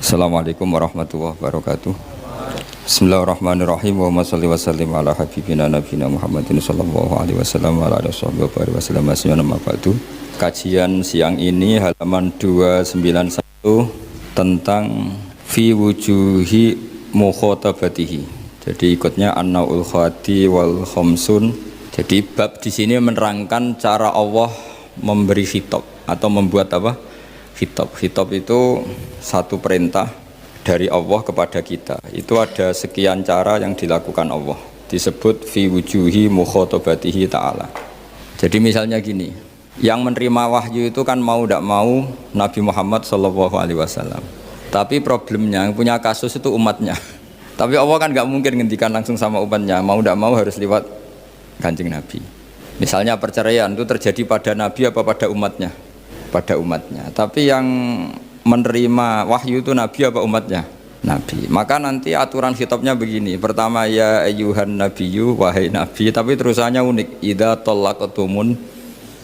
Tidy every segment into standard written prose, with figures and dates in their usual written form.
Assalamualaikum warahmatullahi wabarakatuh. Bismillahirrahmanirrahim. Wa sholli wa sallim ala habibina nabiyina Muhammadin sallallahu alaihi wasallam wa ala alihi wasallam. Kajian siang ini halaman 291 tentang fi wujuhi mukhatabatihi. Jadi ikutnya an-naul khati wal khamsun. Jadi bab di sini menerangkan cara Allah memberi khitab atau membuat apa? Khitab. Khitab itu satu perintah dari Allah kepada kita. Itu ada sekian cara yang dilakukan Allah. Disebut fi wujuhi mukhatabatihi ta'ala. Jadi misalnya gini, yang menerima wahyu itu kan mau tidak mau Nabi Muhammad SAW. Tapi problemnya yang punya kasus itu umatnya. Tapi Allah kan nggak mungkin ngendikan langsung sama umatnya. Mau tidak mau harus lewat Kanjeng Nabi. Misalnya perceraian itu terjadi pada Nabi apa pada umatnya? Pada umatnya. Tapi yang menerima wahyu itu Nabi apa umatnya? Nabi. Maka nanti aturan khitabnya begini. Pertama ya ayyuhan nabiyyu, wahai Nabi. Tapi terusannya unik. Idza talaqtumun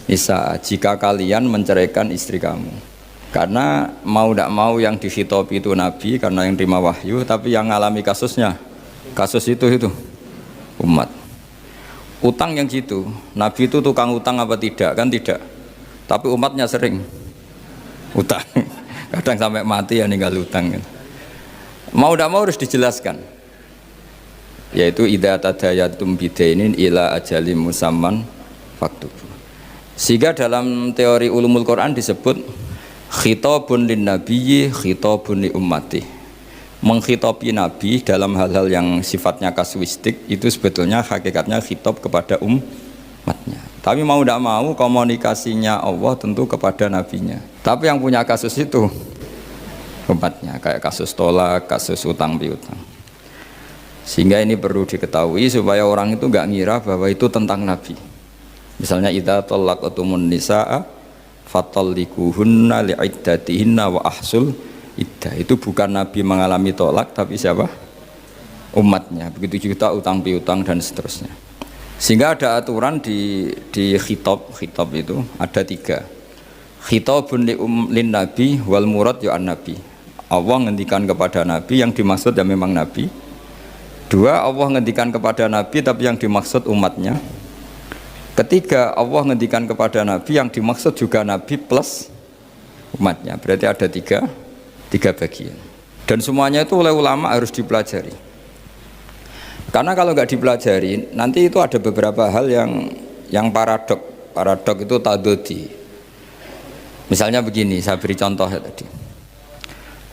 nisa, jika kalian menceraikan istri kamu. Karena mau tidak mau yang dikhitabi itu Nabi karena yang terima wahyu. Tapi yang mengalami kasusnya, kasus itu umat. Utang yang gitu, Nabi itu tukang utang apa tidak? Kan tidak. Tapi umatnya sering utang. Kadang sampai mati ya ninggal utang. Mau tidak mau harus dijelaskan. Yaitu idza tadayatum bidainin ila ajalim musamman faktubu. Sehingga dalam teori ulumul Quran disebut khitabun lin nabiyyi khitabun li ummati. Menghitabi Nabi dalam hal-hal yang sifatnya kasuistik itu sebetulnya hakikatnya khitab kepada umatnya. Tapi mau tidak mau komunikasinya Allah tentu kepada nabinya. Tapi yang punya kasus itu umatnya, kayak kasus tolak, kasus utang piutang. Sehingga ini perlu diketahui supaya orang itu nggak ngira bahwa itu tentang Nabi. Misalnya idza talaqtumun nisaa fatallikuhunna li'iddatihinna wa ahsul iddah. Itu bukan Nabi mengalami tolak tapi siapa? Umatnya. Begitu juga utang piutang dan seterusnya. Sehingga ada aturan di khitab itu ada 3. Khitabun lin nabi wal murad ya an nabi. Allah ngendikan kepada nabi, yang dimaksud ya memang nabi. 2, Allah ngendikan kepada nabi tapi yang dimaksud umatnya. 3, Allah ngendikan kepada nabi yang dimaksud juga nabi plus umatnya. Berarti ada 3 bagian. Dan semuanya itu oleh ulama harus dipelajari. Karena kalau nggak dipelajari, nanti itu ada beberapa hal yang paradok itu tadodi. Misalnya begini, saya beri contoh ya tadi.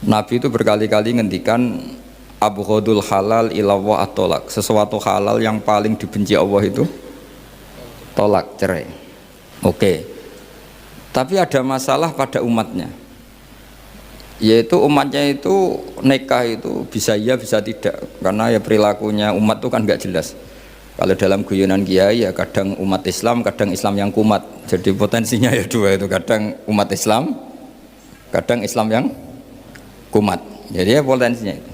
Nabi itu berkali-kali ngendikan abghadul halal ilallah at-tolak. Sesuatu halal yang paling dibenci Allah itu tolak, cerai. Oke. Tapi ada masalah pada umatnya. Yaitu umatnya itu nikah itu bisa iya bisa tidak, karena ya perilakunya umat itu kan nggak jelas. Kalau dalam guyonan kiai ya kadang umat Islam, kadang Islam yang kumat. Jadi potensinya ya 2 itu, kadang umat Islam, kadang Islam yang kumat. Jadi ya potensinya itu.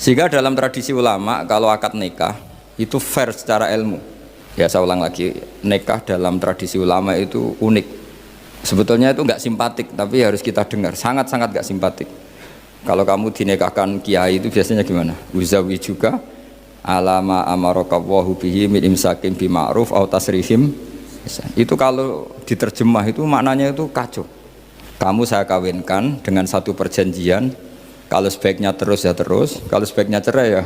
Sehingga dalam tradisi ulama kalau akad nikah itu fair secara ilmu. Ya saya ulang lagi, nikah dalam tradisi ulama itu unik. Sebetulnya itu nggak simpatik, tapi harus kita dengar. Sangat-sangat nggak simpatik. Kalau kamu dinikahkan kiai itu biasanya gimana? Uzawi juga alama amarokawahu bihi min imsakim bima'ruf au tasrihim. Itu kalau diterjemah itu maknanya itu kacau. Kamu saya kawinkan dengan satu perjanjian. Kalau sebaiknya terus ya terus, kalau sebaiknya cerai ya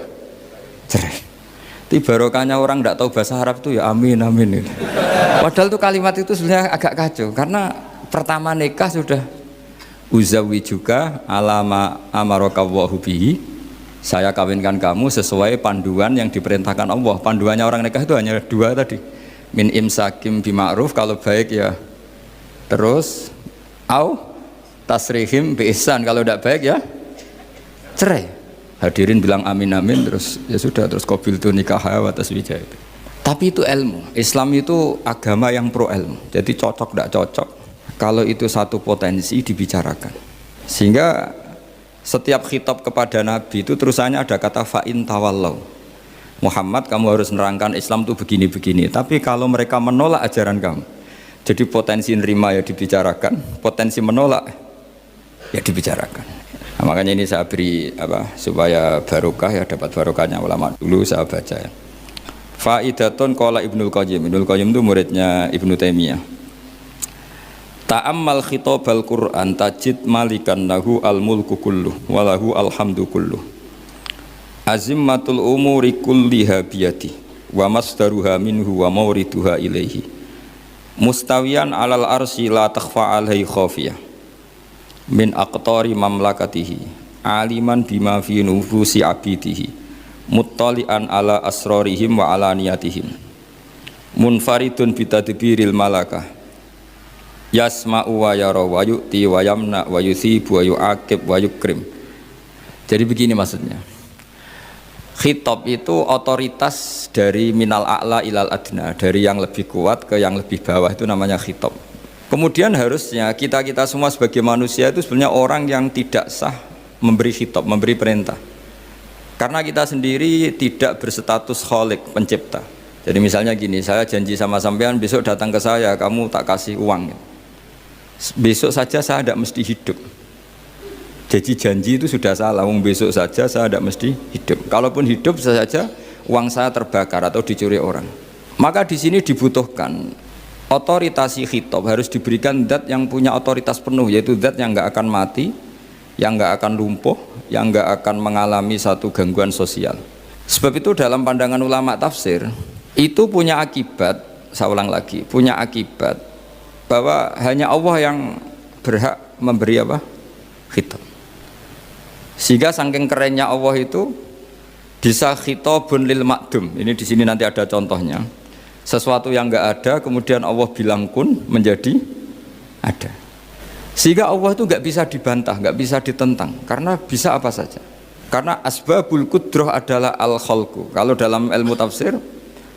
cerai. Itu barokahnya orang nggak tahu bahasa Arab itu ya amin amin. Padahal itu kalimat itu sebenarnya agak kacau karena pertama nikah sudah uzawi juga alama amarokawahu bihi, saya kawinkan kamu sesuai panduan yang diperintahkan Allah. Panduannya orang nikah itu hanya 2 tadi, min imsakim bima'ruf, kalau baik ya terus, au tasrihim bi ihsan, kalau tidak baik ya cerai. Hadirin bilang amin amin, terus ya sudah, terus qabil tu nikah wa taswijah. Tapi itu ilmu. Islam itu agama yang pro ilmu. Jadi cocok tidak cocok, kalau itu satu potensi dibicarakan. Sehingga setiap khitab kepada Nabi itu terusannya ada kata fa'in tawallau. Muhammad, kamu harus nerangkan Islam itu begini-begini. Tapi kalau mereka menolak ajaran kamu, jadi potensi nerima ya dibicarakan, potensi menolak ya dibicarakan. Nah, makanya ini saya beri supaya barokah ya, dapat barokahnya ulama dulu saya baca ya. Faidatun qala Ibnul Qayyim. Ibnul Qayyim itu muridnya Ibnu Taimiyah. Ta'ammal khitabal Qur'an tajid malikan lahu al-mulku kulluh wa lahu alhamdu kulluh. Azimmatul umuri kulliha biyadi wa masdaruha minhu wa mawriduha ilaihi. Mustawiyan alal arsy la takhfa alaihi khafiyah. Min aqtari mamlakatihi aliman bima fi nufusi abidihi muttali'an ala asrarihim wa alaniyatihim munfaridun bitadbiril malakah yasma'u wa yara wa yu'ti wa yamna wa yuthibu wa yu'aqib wa yukrim. Jadi begini maksudnya, khitab itu otoritas dari minal a'la ilal adna, dari yang lebih kuat ke yang lebih bawah, itu namanya khitab. Kemudian harusnya kita semua sebagai manusia itu sebenarnya orang yang tidak sah memberi khitab, memberi perintah, karena kita sendiri tidak berstatus khalik, pencipta. Jadi misalnya gini, saya janji sama sampean besok datang ke saya, kamu tak kasih uang, besok saja saya tidak mesti hidup. Jadi janji itu sudah salah, besok saja saya tidak mesti hidup. Kalaupun hidup saja uang saya terbakar atau dicuri orang. Maka di sini dibutuhkan otoritasi khitab, harus diberikan zat yang punya otoritas penuh, yaitu zat yang nggak akan mati, yang nggak akan lumpuh, yang nggak akan mengalami satu gangguan sosial. Sebab itu dalam pandangan ulama tafsir itu punya akibat, saya ulang lagi, punya akibat bahwa hanya Allah yang berhak memberi khitab. Sehingga saking kerennya Allah itu bisa khitabun lil ma'dum. Ini di sini nanti ada contohnya. Sesuatu yang enggak ada kemudian Allah bilang kun menjadi ada. Sehingga Allah itu enggak bisa dibantah, enggak bisa ditentang, karena bisa apa saja. Karena asbabul qudrah adalah al-khalqu. Kalau dalam ilmu tafsir,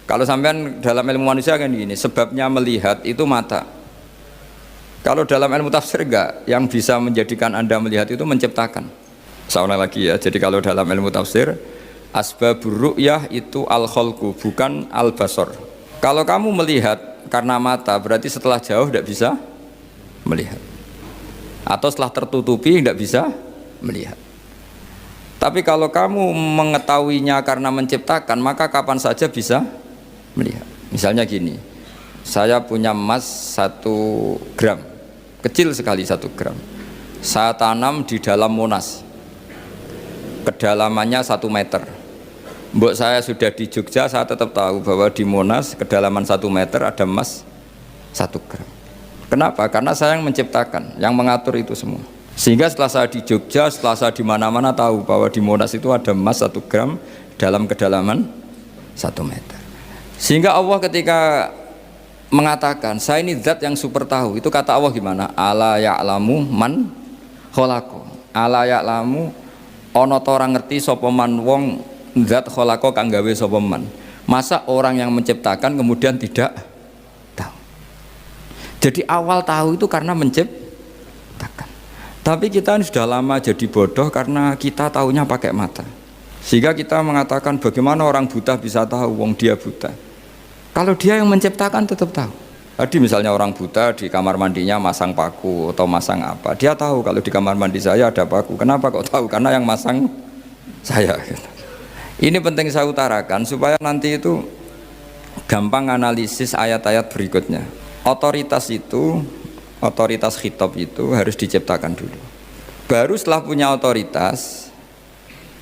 kalau sampean dalam ilmu manusia kan gini, sebabnya melihat itu mata. Kalau dalam ilmu tafsir enggak, yang bisa menjadikan Anda melihat itu menciptakan. Saya ulang lagi ya. Jadi kalau dalam ilmu tafsir, asbabur ru'yah itu al-khalqu, bukan al-basar. Kalau kamu melihat karena mata, berarti setelah jauh tidak bisa melihat, atau setelah tertutupi tidak bisa melihat. Tapi kalau kamu mengetahuinya karena menciptakan, maka kapan saja bisa melihat. Misalnya gini, saya punya emas 1 gram, kecil sekali 1 gram, saya tanam di dalam Monas, kedalamannya 1 meter. Mbok saya sudah di Jogja, saya tetap tahu bahwa di Monas kedalaman 1 meter ada emas 1 gram. Kenapa? Karena saya yang menciptakan, yang mengatur itu semua. Sehingga setelah saya di Jogja, setelah saya di mana-mana tahu bahwa di Monas itu ada emas 1 gram dalam kedalaman 1 meter. Sehingga Allah ketika mengatakan, saya ini zat yang super tahu, itu kata Allah gimana? Ala ya'lamu man kholako. Ala ya'lamu ono to ora ngerti sapa man wong zat kholako kang gawe sapa man. Masa orang yang menciptakan kemudian tidak tahu? Jadi awal tahu itu karena menciptakan. Tapi kita ini sudah lama jadi bodoh karena kita tahunya pakai mata. Sehingga kita mengatakan bagaimana orang buta bisa tahu wong dia buta. Kalau dia yang menciptakan tetap tahu. Tadi misalnya orang buta di kamar mandinya masang paku atau masang apa, dia tahu kalau di kamar mandi saya ada paku. Kenapa kok tahu? Karena yang masang saya. Ini penting saya utarakan supaya nanti itu gampang analisis ayat-ayat berikutnya. Otoritas itu, otoritas khitab itu harus diciptakan dulu. Baru setelah punya otoritas,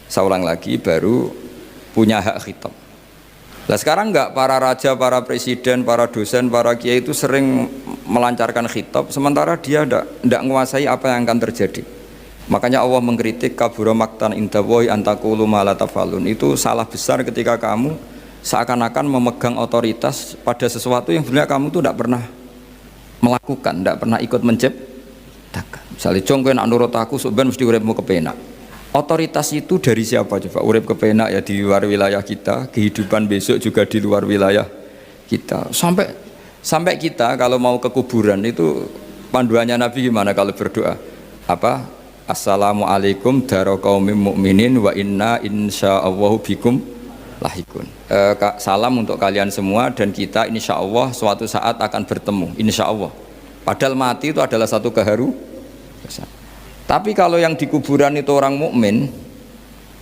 saya ulang lagi, baru punya hak khitab. Nah sekarang enggak, para raja, para presiden, para dosen, para kiai itu sering melancarkan khitab, sementara dia enggak menguasai apa yang akan terjadi. Makanya Allah mengkritik kabura maktan indallahi antaqulu ma la tafalun. Itu salah besar ketika kamu seakan-akan memegang otoritas pada sesuatu yang sebenarnya kamu tuh enggak pernah melakukan, enggak pernah ikut menciptakan. Misalnya jong kowe nak nurut aku sok ben mesti uripmu kepenak. Otoritas itu dari siapa coba? Urip kepenak ya di luar wilayah kita, kehidupan besok juga di luar wilayah kita. Sampai kita kalau mau ke kuburan itu panduannya Nabi gimana kalau berdoa? Apa? Assalamualaikum daraqaumim mu'minin wa inna insyaallahu bikum lahikun. Salam untuk kalian semua dan kita insyaallah suatu saat akan bertemu, insyaallah. Padahal mati itu adalah satu keharusan. Tapi kalau yang di kuburan itu orang mukmin,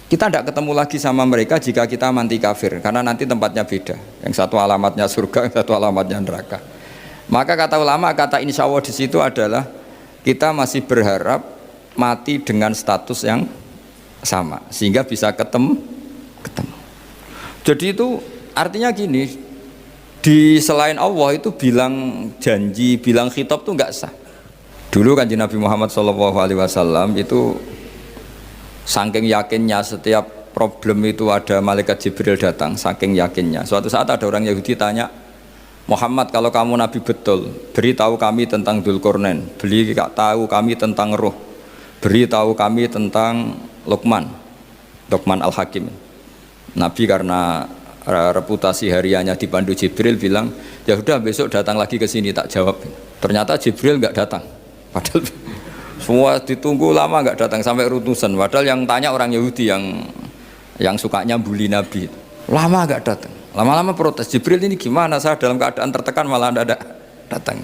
kita tidak ketemu lagi sama mereka jika kita mati kafir, karena nanti tempatnya beda. Yang satu alamatnya surga, yang satu alamatnya neraka. Maka kata ulama, kata insya Allah di situ adalah kita masih berharap mati dengan status yang sama, sehingga bisa ketemu. Jadi itu artinya gini, di selain Allah itu bilang janji, bilang khitab itu nggak sah. Dulu kan Nabi Muhammad SAW itu saking yakinnya setiap problem itu ada malaikat Jibril datang, saking yakinnya. Suatu saat ada orang Yahudi tanya, Muhammad, kalau kamu Nabi betul, beritahu kami tentang Dzulqarnain, beritahu kami tentang Ruh, beritahu kami tentang Luqman Al-Hakim. Nabi karena reputasi hariannya dipandu Jibril bilang, ya udah besok datang lagi ke sini tak jawab. Ternyata Jibril nggak datang, padahal semua ditunggu lama nggak datang sampai ratusan. Padahal yang tanya orang Yahudi yang sukanya bully Nabi, lama nggak datang. Lama-lama protes, Jibril ini gimana, saya dalam keadaan tertekan malah tidak datang.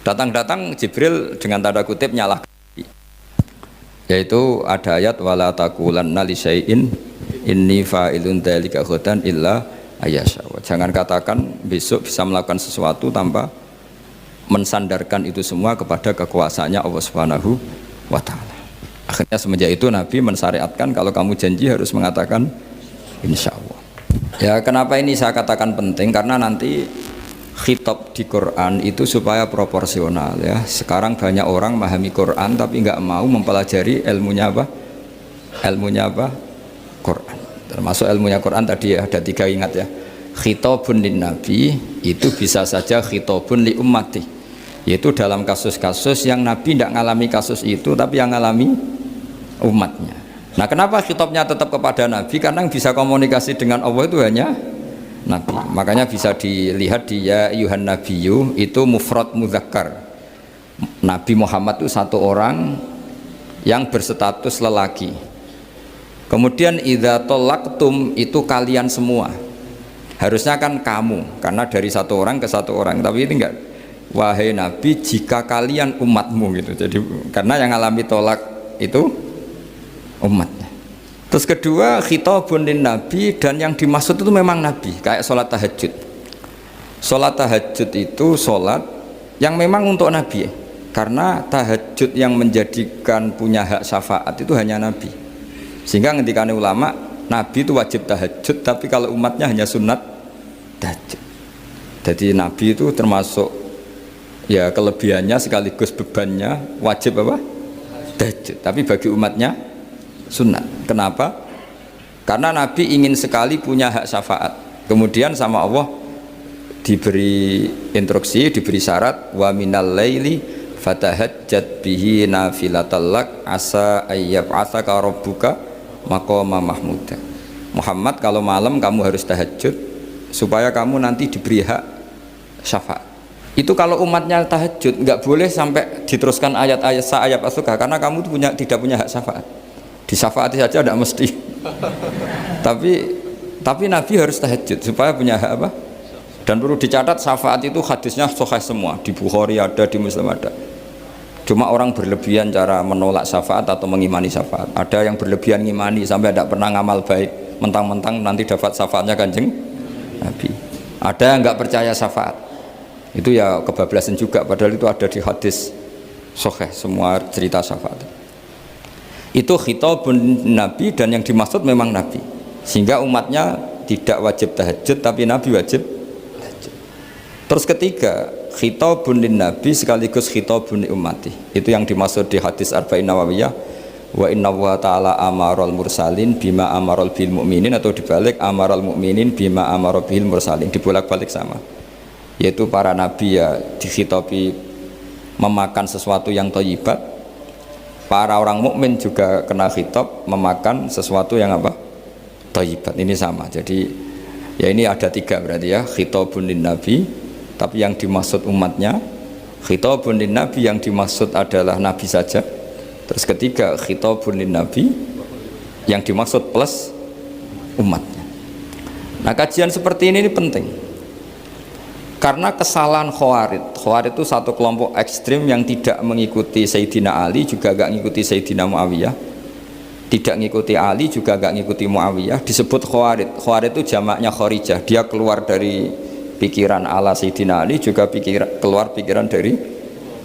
Datang Jibril dengan tanda kutip nyalahkan, yaitu ada ayat wala taqulanna li syai'in inni fa'ilun dzalika ghadan illa ayyasha. Jangan katakan besok bisa melakukan sesuatu tanpa mensandarkan itu semua kepada kekuasaannya Allah Subhanahu wa taala. Akhirnya semenjak itu Nabi mensyariatkan kalau kamu janji harus mengatakan insya Allah. Ya, kenapa ini saya katakan penting? Karena nanti khitab di Quran itu supaya proporsional ya. Sekarang banyak orang memahami Quran tapi nggak mau mempelajari ilmunya apa? Quran. Termasuk ilmunya Quran tadi ya, ada 3 ingat ya. Khitabun lin nabi itu bisa saja khitabun li ummati, yaitu dalam kasus-kasus yang Nabi tidak ngalami kasus itu tapi yang ngalami umatnya. Nah, kenapa khitabnya tetap kepada Nabi? Karena yang bisa komunikasi dengan Allah itu hanya Nabi. Makanya bisa dilihat di ya ayyuhan nabiyyu itu mufrad mudzakkar. Nabi Muhammad itu satu orang yang berstatus lelaki. Kemudian idza talaqtum itu kalian semua. Harusnya kan kamu, karena dari satu orang ke satu orang. Tapi ini enggak. Wahai Nabi, jika kalian umatmu gitu. Jadi karena yang alami tolak itu umatnya. Terus kedua, khitabun lin nabi, dan yang dimaksud itu memang Nabi, kayak sholat tahajud. Sholat tahajud itu sholat yang memang untuk Nabi, karena tahajud yang menjadikan punya hak syafaat itu hanya Nabi. Sehingga ngendikane ulama, Nabi itu wajib tahajud, tapi kalau umatnya hanya sunat tahajud. Jadi Nabi itu termasuk ya kelebihannya sekaligus bebannya wajib apa? Tahajud. Tapi bagi umatnya sunat. Kenapa? Karena Nabi ingin sekali punya hak syafaat. Kemudian sama Allah diberi instruksi, diberi syarat wa minal laili fatahajjat bihi nafilatal lak asa ayyab'atsaka rabbuka maqama mahmuda. Muhammad, kalau malam kamu harus tahajud supaya kamu nanti diberi hak syafaat. Itu kalau umatnya tahajud nggak boleh sampai diteruskan ayat-ayat sa'ayab asuka, karena kamu tidak punya hak syafaat. Disyafaati saja tidak mesti. tapi Nabi harus tahajud supaya punya hak apa? Dan perlu dicatat syafaat itu hadisnya sahih semua, di Bukhari ada, di Muslim ada. Cuma orang berlebihan cara menolak syafaat atau mengimani syafaat. Ada yang berlebihan ngimani sampai tidak pernah ngamal baik, mentang-mentang nanti dapat syafaatnya Kanjeng Nabi. Ada yang nggak percaya syafaat, itu ya kebablasan juga, padahal itu ada di hadis sahih semua cerita syafaat. Itu khitabun Nabi, dan yang dimaksud memang Nabi, sehingga umatnya tidak wajib tahajud tapi Nabi wajib tahajud. Terus ketiga, khitabun lin Nabi sekaligus khitabun li ummati, itu yang dimaksud di hadis Arba'in Nawawiyah, wa inna wa ta'ala amaral mursalin bima amaral bil mu'minin, atau dibalik amaral mu'minin bima amaral bil mursalin, dibolak-balik sama, yaitu para nabi ya dikhitabi memakan sesuatu yang thayyibat. Para orang mukmin juga kena khitab memakan sesuatu yang apa? Thayyibat. Ini sama. Jadi ya ini ada 3 berarti ya, khitabun lin nabi, tapi yang dimaksud umatnya. Khitabun lin nabi yang dimaksud adalah nabi saja. Terus ketiga, khitabun lin nabi yang dimaksud plus umatnya. Nah, kajian seperti ini penting. Karena kesalahan Khawarij. Khawarij itu satu kelompok ekstrim yang tidak mengikuti Sayyidina Ali, juga gak ngikuti Sayyidina Muawiyah. Tidak ngikuti Ali, juga gak ngikuti Muawiyah. Disebut Khawarij. Khawarij itu jamaknya Kharijah. Dia keluar dari pikiran ala Sayyidina Ali, juga keluar pikiran dari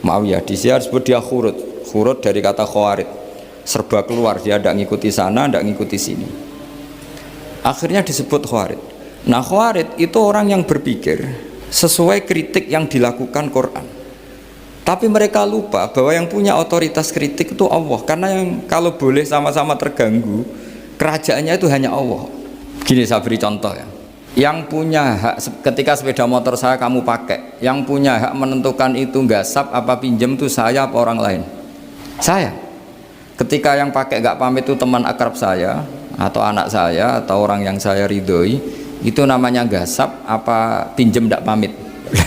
Muawiyah. Di sini disebut dia khurud. Khurud dari kata Khawarij. Serba keluar, dia tidak ngikuti sana, tidak ngikuti sini. Akhirnya disebut Khawarij. Nah, Khawarij itu orang yang berpikir sesuai kritik yang dilakukan Quran. Tapi mereka lupa bahwa yang punya otoritas kritik itu Allah. Karena yang kalau boleh sama-sama terganggu, kerajaannya itu hanya Allah. Gini saya beri contoh ya. Yang punya hak ketika sepeda motor saya kamu pakai, yang punya hak menentukan itu gasap apa pinjam itu saya apa orang lain? Saya. Ketika yang pakai gak pamit itu teman akrab saya atau anak saya atau orang yang saya ridhoi, itu namanya gasap apa pinjem tidak pamit?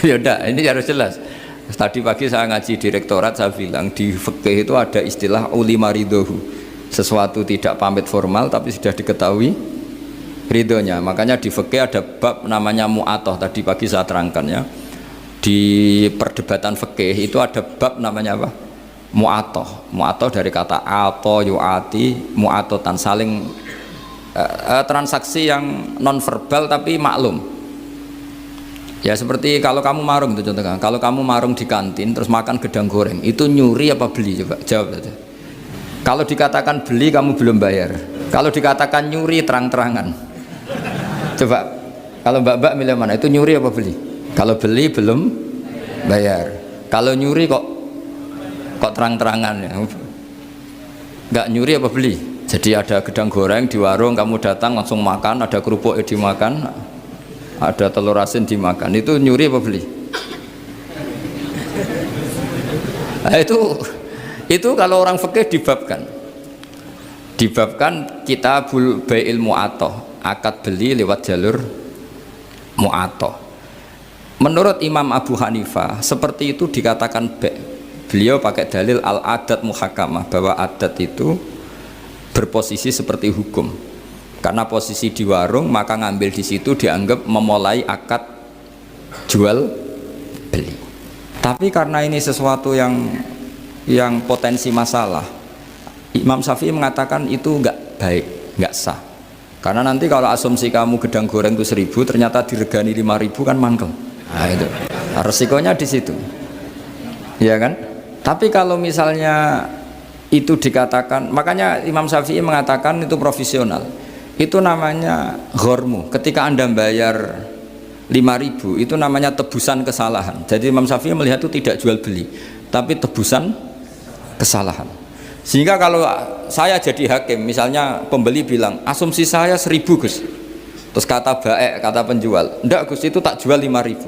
Ya udah, ini harus jelas. Tadi pagi saya ngaji direktorat, saya bilang di fikih itu ada istilah ulima ridhohu, sesuatu tidak pamit formal tapi sudah diketahui ridhonya. Makanya di fikih ada bab namanya mu'atoh, tadi pagi saya terangkan ya. Di perdebatan fikih itu ada bab namanya apa? Mu'atoh. Mu'atoh dari kata ato yu'ati, mu'atotan, saling transaksi yang non verbal tapi maklum. Ya seperti kalau kamu marung itu contohnya, kalau kamu marung di kantin terus makan gedang goreng, itu nyuri apa beli? Coba jawab saja. Kalau dikatakan beli kamu belum bayar, kalau dikatakan nyuri terang-terangan. Coba kalau mbak-mbak milih mana, itu nyuri apa beli? Kalau beli belum bayar, kalau nyuri kok terang-terangan ya. Nggak nyuri apa beli? Jadi ada gedang goreng di warung, kamu datang langsung makan, ada kerupuk dimakan, ada telur asin dimakan, itu nyuri apa beli? Nah, itu kalau orang fikih dibabkan kitabul bai'il mu'atoh, akad beli lewat jalur mu'atoh. Menurut Imam Abu Hanifah seperti itu dikatakan beliau pakai dalil al-adat muhakamah, bahwa adat itu berposisi seperti hukum. Karena posisi di warung, maka ngambil di situ dianggap memulai akad jual beli. Tapi karena ini sesuatu yang potensi masalah, Imam Syafi'i mengatakan itu enggak baik, enggak sah. Karena nanti kalau asumsi kamu gedang goreng itu 1.000, ternyata diregani 5.000 kan mangkel. Nah itu resikonya di situ, ya kan? Tapi kalau misalnya itu dikatakan, makanya Imam Syafi'i mengatakan itu profesional. Itu namanya ghormu. Ketika Anda bayar 5.000, itu namanya tebusan kesalahan. Jadi Imam Syafi'i melihat itu tidak jual beli, tapi tebusan kesalahan. Sehingga kalau saya jadi hakim, misalnya pembeli bilang asumsi saya 1.000 Gus, terus kata baek, kata penjual, enggak Gus itu tak jual 5.000,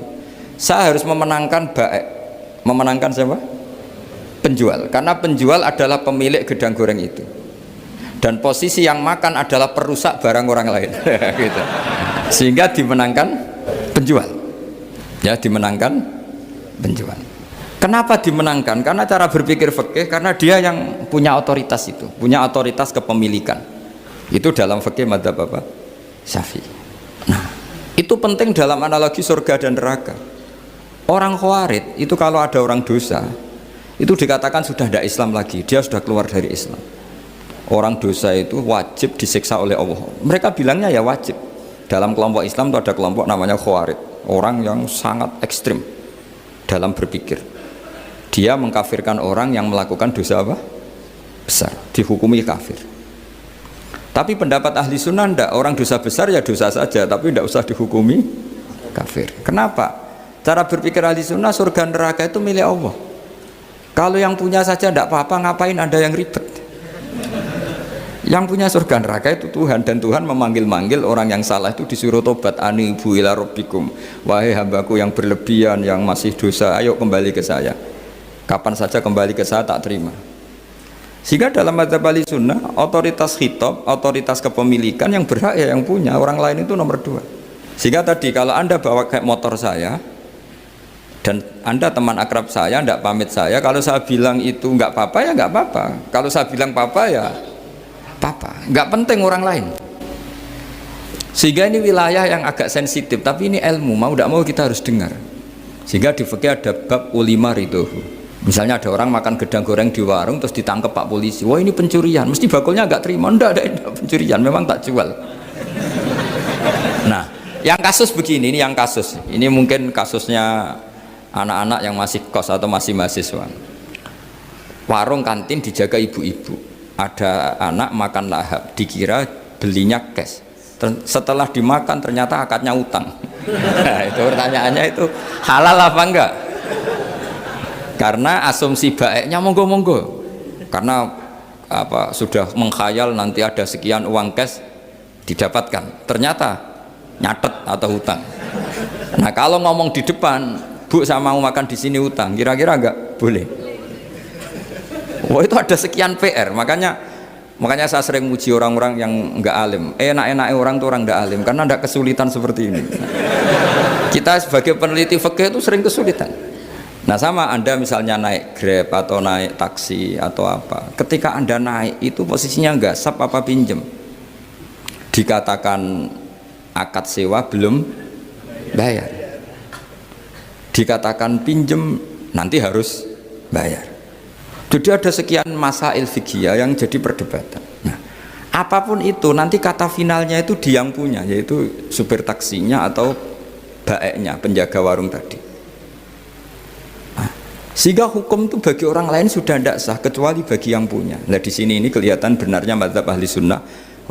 saya harus memenangkan baek. Memenangkan siapa? Penjual, karena penjual adalah pemilik gedang goreng itu, dan posisi yang makan adalah perusak barang orang lain. Gitu. Sehingga dimenangkan penjual, ya dimenangkan penjual. Kenapa dimenangkan? Karena cara berpikir fikih, karena dia yang punya otoritas itu, punya otoritas kepemilikan. Itu dalam fikih madzhab apa? Syafi'i. Nah, itu penting dalam analogi surga dan neraka. Orang Khawarij itu kalau ada orang dosa, itu dikatakan sudah tidak Islam lagi, dia sudah keluar dari Islam. Orang dosa itu wajib disiksa oleh Allah. Mereka bilangnya ya wajib. Dalam kelompok Islam itu ada kelompok namanya Khawarij, orang yang sangat ekstrim dalam berpikir. Dia mengkafirkan orang yang melakukan dosa apa? Besar, dihukumi kafir. Tapi pendapat ahli sunnah enggak, orang dosa besar ya dosa saja, tapi tidak usah dihukumi kafir. Kenapa? Cara berpikir ahli sunnah, surga neraka itu milik Allah. Kalau yang punya saja tidak apa-apa, ngapain ada yang ribet? Yang punya surga neraka itu Tuhan, dan Tuhan memanggil-manggil orang yang salah itu disuruh tobat, anibu ila rabbikum, wahai hambaku yang berlebihan, yang masih dosa, ayo kembali ke saya. Kapan saja kembali ke saya tak terima. Sehingga dalam madzhab ahli sunnah, otoritas khitab, otoritas kepemilikan yang berhak ya yang punya, orang lain itu nomor 2. Sehingga tadi kalau Anda bawa kayak motor saya, dan Anda teman akrab saya, tidak pamit saya, kalau saya bilang itu nggak apa-apa ya nggak apa-apa, kalau saya bilang apa-apa ya apa-apa, nggak penting orang lain. Sehingga ini wilayah yang agak sensitif, tapi ini ilmu, mau tidak mau kita harus dengar. Sehingga di fikih ada bab ulima ridohu. Misalnya ada orang makan gedang goreng di warung terus ditangkap Pak polisi, wah ini pencurian, mesti bakulnya agak terima. Enggak pencurian, memang tak jual. Nah, yang kasus begini, ini yang kasus, ini mungkin kasusnya anak-anak yang masih kos atau masih mahasiswa. Warung kantin dijaga ibu-ibu, ada anak makan lahap, dikira belinya cash. Setelah dimakan ternyata akadnya utang. Nah, itu pertanyaannya itu halal apa enggak? Karena asumsi baiknya monggo-monggo. Karena apa sudah mengkhayal nanti ada sekian uang cash didapatkan. Ternyata nyatet atau hutang. Nah, kalau ngomong di depan, Bu saya mau makan di sini hutang, kira-kira enggak boleh. Wah, itu ada sekian PR. Makanya saya sering muji orang-orang yang enggak alim. Enak-enak orang tuh orang enggak alim karena enggak kesulitan seperti ini. Kita sebagai peneliti fikih itu sering kesulitan. Nah, sama Anda misalnya naik Grab atau naik taksi atau apa. Ketika Anda naik itu posisinya enggak sap apa pinjem. Dikatakan akad sewa belum bayar. Dikatakan pinjem nanti harus bayar. Jadi ada sekian masail fikih yang jadi perdebatan. Nah, apapun itu nanti kata finalnya itu dia yang punya, yaitu supir taksinya atau baeknya, penjaga warung tadi. Nah, sehingga hukum itu bagi orang lain sudah tidak sah kecuali bagi yang punya. Nah, di sini ini kelihatan benarnya mazhab ahli sunnah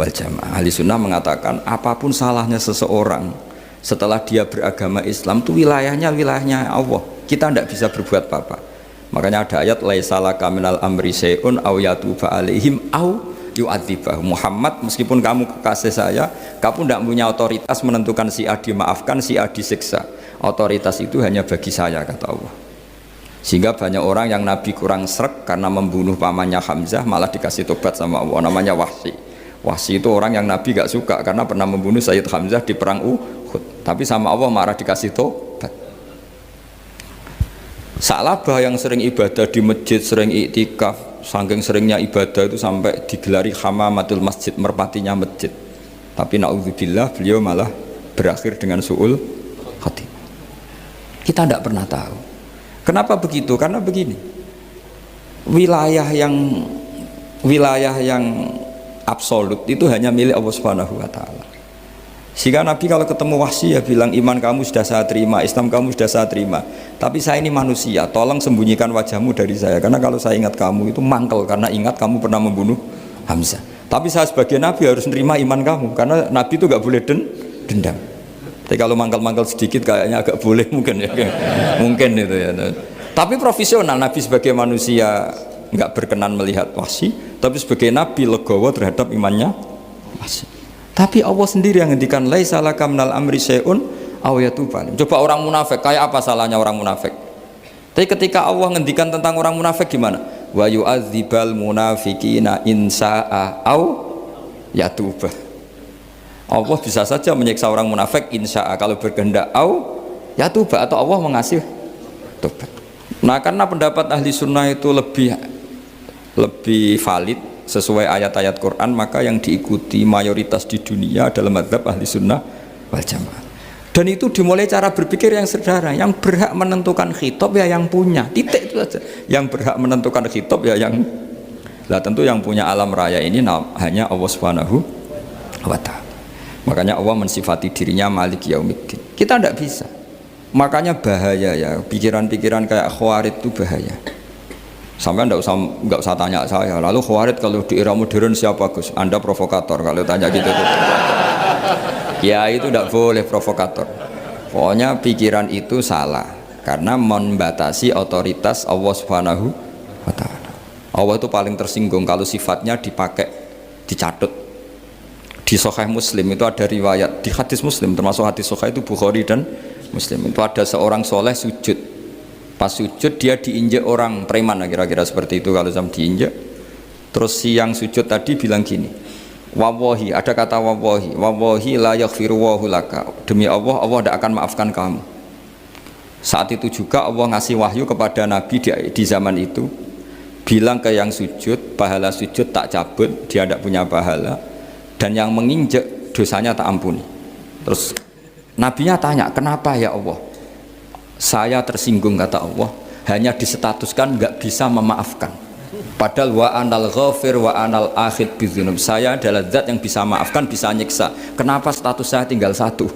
wal jamaah. Ahli sunnah mengatakan apapun salahnya seseorang setelah dia beragama Islam itu wilayahnya Allah. Kita tidak bisa berbuat apa-apa. Makanya ada ayat laisalaka minal amri syai'un aw yatuba alaihim aw yu'adzibah. Muhammad, meskipun kamu kekasih saya, kamu tidak punya otoritas menentukan si A dimaafkan, si A disiksa. Otoritas itu hanya bagi saya, kata Allah. Sehingga banyak orang yang Nabi kurang srek karena membunuh pamannya Hamzah malah dikasih tobat sama Allah, namanya Wahsy. Wahsy itu orang yang Nabi gak suka karena pernah membunuh Sayyid Hamzah di perang Uhud. Tapi sama Allah marah dikasih tobat. Sa'labah yang sering ibadah di masjid, sering iktikaf, saking seringnya ibadah itu sampai digelari hamamatul masjid, merpatinya masjid. Tapi na'udzubillah beliau malah berakhir dengan su'ul khatimah. Kita tidak pernah tahu. Kenapa begitu? Karena begini, wilayah yang absolut itu hanya milik Allah Subhanahu wa Ta'ala. Sehingga Nabi kalau ketemu Wahsy ya bilang, iman kamu sudah saya terima, Islam kamu sudah saya terima, tapi saya ini manusia, tolong sembunyikan wajahmu dari saya, karena kalau saya ingat kamu itu mangkel, karena ingat kamu pernah membunuh Hamzah. Tapi saya sebagai Nabi harus nerima iman kamu, karena Nabi itu gak boleh dendam. Tapi kalau mangkel-mangkel sedikit kayaknya agak boleh mungkin ya, mungkin itu ya. Tapi profesional, Nabi sebagai manusia nggak berkenan melihat Wahsy, tapi sebagai Nabi legowo terhadap imannya Wahsy. Tapi Allah sendiri yang ngendikan laisa laka minal amri syai'un aw yatuba. Coba orang munafik, kayak apa salahnya orang munafik? Tapi ketika Allah ngendikan tentang orang munafik gimana? Wa yu'adzibal munafiqina in sa'a aw yatuba. Allah bisa saja menyiksa orang munafik insya'a kalau berkehendak aw yatuba, atau Allah mengasih tobat. Nah, karena pendapat ahli sunnah itu lebih valid sesuai ayat-ayat Quran, maka yang diikuti mayoritas di dunia adalah mazhab ahli sunnah wal jamaah. Dan itu dimulai cara berpikir yang sederhana, yang berhak menentukan khitab ya yang punya, titik itu saja. Yang berhak menentukan khitab ya yang, lah tentu yang punya alam raya ini hanya Allah Subhanahu wa Ta'ala. Makanya Allah mensifati dirinya Malik Yaumiddin. Kita tidak bisa. Makanya bahaya ya, pikiran-pikiran kayak Khawarij itu bahaya. Sampai nggak usah tanya saya. Lalu Khawarij kalau di era modern siapa Gus? Anda provokator kalau tanya gitu. Ya itu tidak boleh provokator. Pokoknya pikiran itu salah karena membatasi otoritas Allah Subhanahu wa Ta'ala. Allah itu paling tersinggung kalau sifatnya dipakai, dicatut. Di Sahih Muslim itu ada riwayat, di hadis Muslim termasuk hadis Sahih itu Bukhari dan Muslim, itu ada seorang soleh sujud. Pas sujud dia diinjek orang preman, kira-kira seperti itu kalau sama diinjek. Terus si yang sujud tadi bilang gini, wawahi, ada kata wawahi la yaghfiru wahu laka, demi Allah, Allah tidak akan maafkan kamu. Saat itu juga Allah ngasih wahyu kepada Nabi di zaman itu, bilang ke yang sujud, pahala sujud tak cabut, dia tidak punya pahala, dan yang menginjek dosanya tak ampuni. Terus Nabinya tanya, kenapa ya Allah? saya tersinggung kata Allah, hanya disetatuskan nggak bisa memaafkan. Padahal wa anal ghafir wa anal akhid bidzunub, saya adalah zat yang bisa maafkan, bisa nyiksa. Kenapa status saya tinggal satu?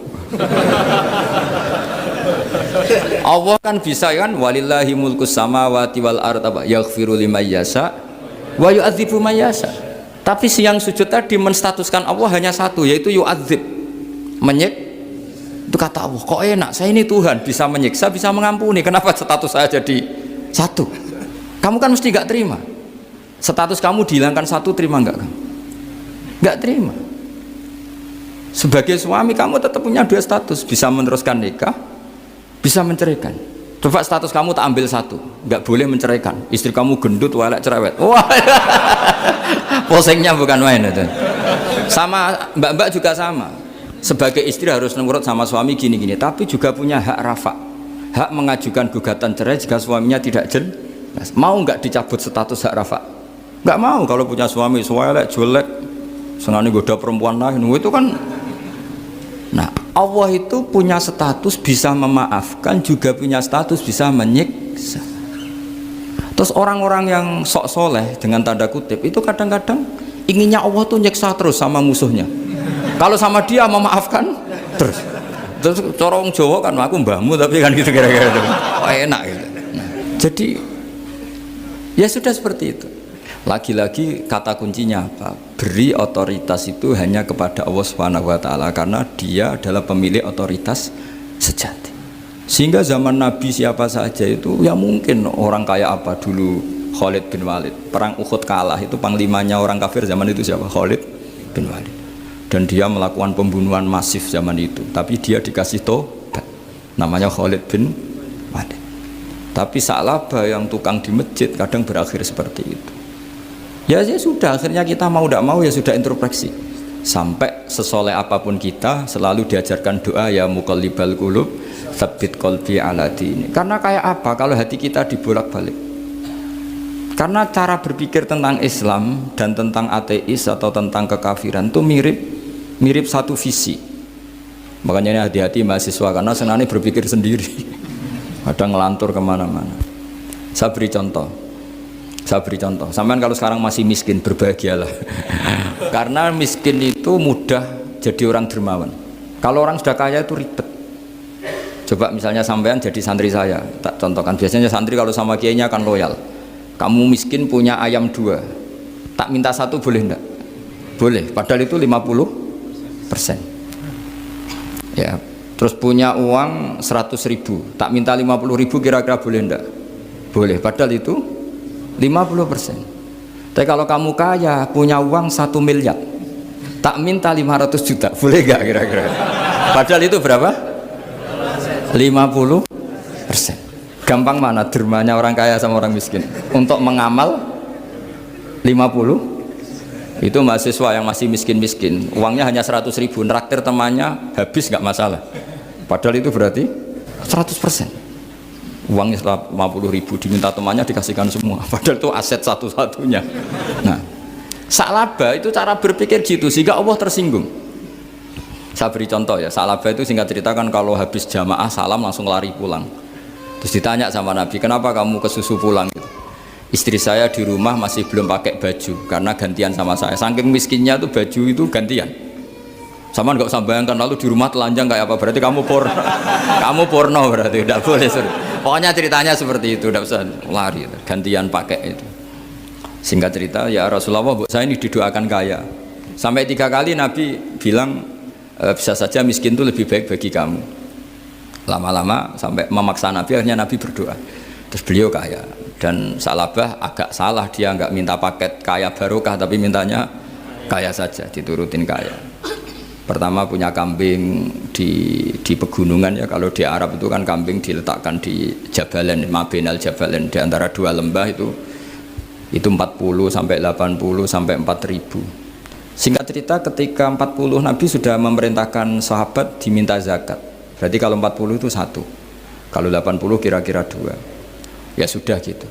Allah kan bisa kan, walillahi mulkus samawati wal ard, yaghfiru liman yasha wa yu'adzibu man yasha. Tapi yang sujud tadi menstatuskan Allah hanya satu, yaitu yu'adzib, menyik. Itu kata Allah, kok enak, saya ini Tuhan, bisa menyiksa, bisa mengampuni, kenapa status saya jadi satu? Kamu kan mesti gak terima. Status kamu dihilangkan satu, terima enggak kamu? Gak terima. Sebagai suami kamu tetap punya dua status, bisa meneruskan nikah, bisa menceraikan. Coba status kamu tak ambil satu, nggak boleh menceraikan. Istri kamu gendut, walek, cerewet. Wah, posengnya bukan main itu. Sama mbak-mbak juga sama. Sebagai istri harus nurut sama suami gini-gini, tapi juga punya hak rafa, hak mengajukan gugatan cerai jika suaminya tidak jelas. Mau nggak dicabut status hak rafa? Nggak mau. Kalau punya suami walek, jelek, senangnya goda perempuan lain, itu kan. Nah, Allah itu punya status bisa memaafkan, juga punya status bisa menyiksa. Terus orang-orang yang sok soleh dengan tanda kutip itu kadang-kadang inginnya Allah tuh nyiksa terus sama musuhnya. Kalau sama dia memaafkan terus. Terus corong Jawa kan, aku mbahmu tapi kan gitu kira-kira itu. Oh, enak gitu. Nah, jadi ya sudah seperti itu. Lagi-lagi kata kuncinya apa? Beri otoritas itu hanya kepada Allah Subhanahu wa taala, karena dia adalah pemilik otoritas sejati. Sehingga zaman Nabi siapa saja itu ya mungkin orang kayak apa dulu, Khalid bin Walid. Perang Uhud kalah itu panglimanya orang kafir zaman itu siapa? Khalid bin Walid. Dan dia melakukan pembunuhan masif zaman itu, tapi dia dikasih tobat, namanya Khalid bin Walid. Tapi Sa'labah yang tukang di masjid kadang berakhir seperti itu. Ya sudah, akhirnya kita mau tidak mau ya sudah introspeksi. Sampai sesoleh apapun kita selalu diajarkan doa, ya muqallibal qulub tsabbit qalbi ala dini. Karena kayak apa kalau hati kita dibolak-balik? Karena cara berpikir tentang Islam dan tentang ateis atau tentang kekafiran itu mirip satu visi. Makanya ini hati-hati mahasiswa, karena senangnya berpikir sendiri. Kadang ngelantur kemana-mana. Saya beri contoh. Sampean kalau sekarang masih miskin, berbahagialah. Karena miskin itu mudah jadi orang dermawan. Kalau orang sudah kaya itu ribet. Coba misalnya sampean jadi santri saya, tak contohkan. Biasanya santri kalau sama kiainya akan loyal. Kamu miskin punya ayam 2, tak minta 1 boleh enggak? Boleh, padahal itu 50%. Ya, terus punya uang 100.000, tak minta 50.000 kira-kira boleh enggak? Boleh, padahal itu 50%. Tapi kalau kamu kaya, punya uang 1 miliar, tak minta 500 juta, boleh enggak kira-kira? Padahal itu berapa? 50%. Gampang mana dermanya orang kaya sama orang miskin? Untuk mengamal 50. Itu mahasiswa yang masih miskin-miskin, uangnya hanya 100.000, neraktir temannya habis nggak masalah. Padahal itu berarti 100%. Uangnya 50.000 diminta temannya dikasihkan semua. Padahal itu aset satu-satunya. Nah, Sa'labah itu cara berpikir gitu sehingga Allah tersinggung. Saya beri contoh ya, Sa'labah itu singkat cerita kan kalau habis jamaah salam langsung lari pulang. Terus ditanya sama Nabi, kenapa kamu kesusu pulang gitu? Istri saya di rumah masih belum pakai baju karena gantian sama saya. Saking miskinnya tuh baju itu gantian. Sama nggak usah bayangkan lalu di rumah telanjang kayak apa, berarti kamu porno. Kamu porno berarti tidak boleh. Pokoknya ceritanya seperti itu, tidak usah lari, gantian pakai itu. Singkat cerita, ya Rasulullah, saya ini didoakan kaya. Sampai 3 kali Nabi bilang bisa saja miskin itu lebih baik bagi kamu. Lama-lama sampai memaksa Nabi, akhirnya Nabi berdoa. Terus beliau kaya. Dan Sa'labah agak salah, dia nggak minta paket kaya barokah tapi mintanya kaya saja, diturutin kaya. Pertama punya kambing di pegunungan ya, kalau di Arab itu kan kambing diletakkan di Jabalen, Mabinal Jabalen, di antara 2 lembah itu 40 sampai 80 sampai 4.000. Singkat cerita ketika 40 Nabi sudah memerintahkan sahabat diminta zakat. Berarti kalau 40 itu 1, kalau 80 kira-kira 2. Ya sudah gitu.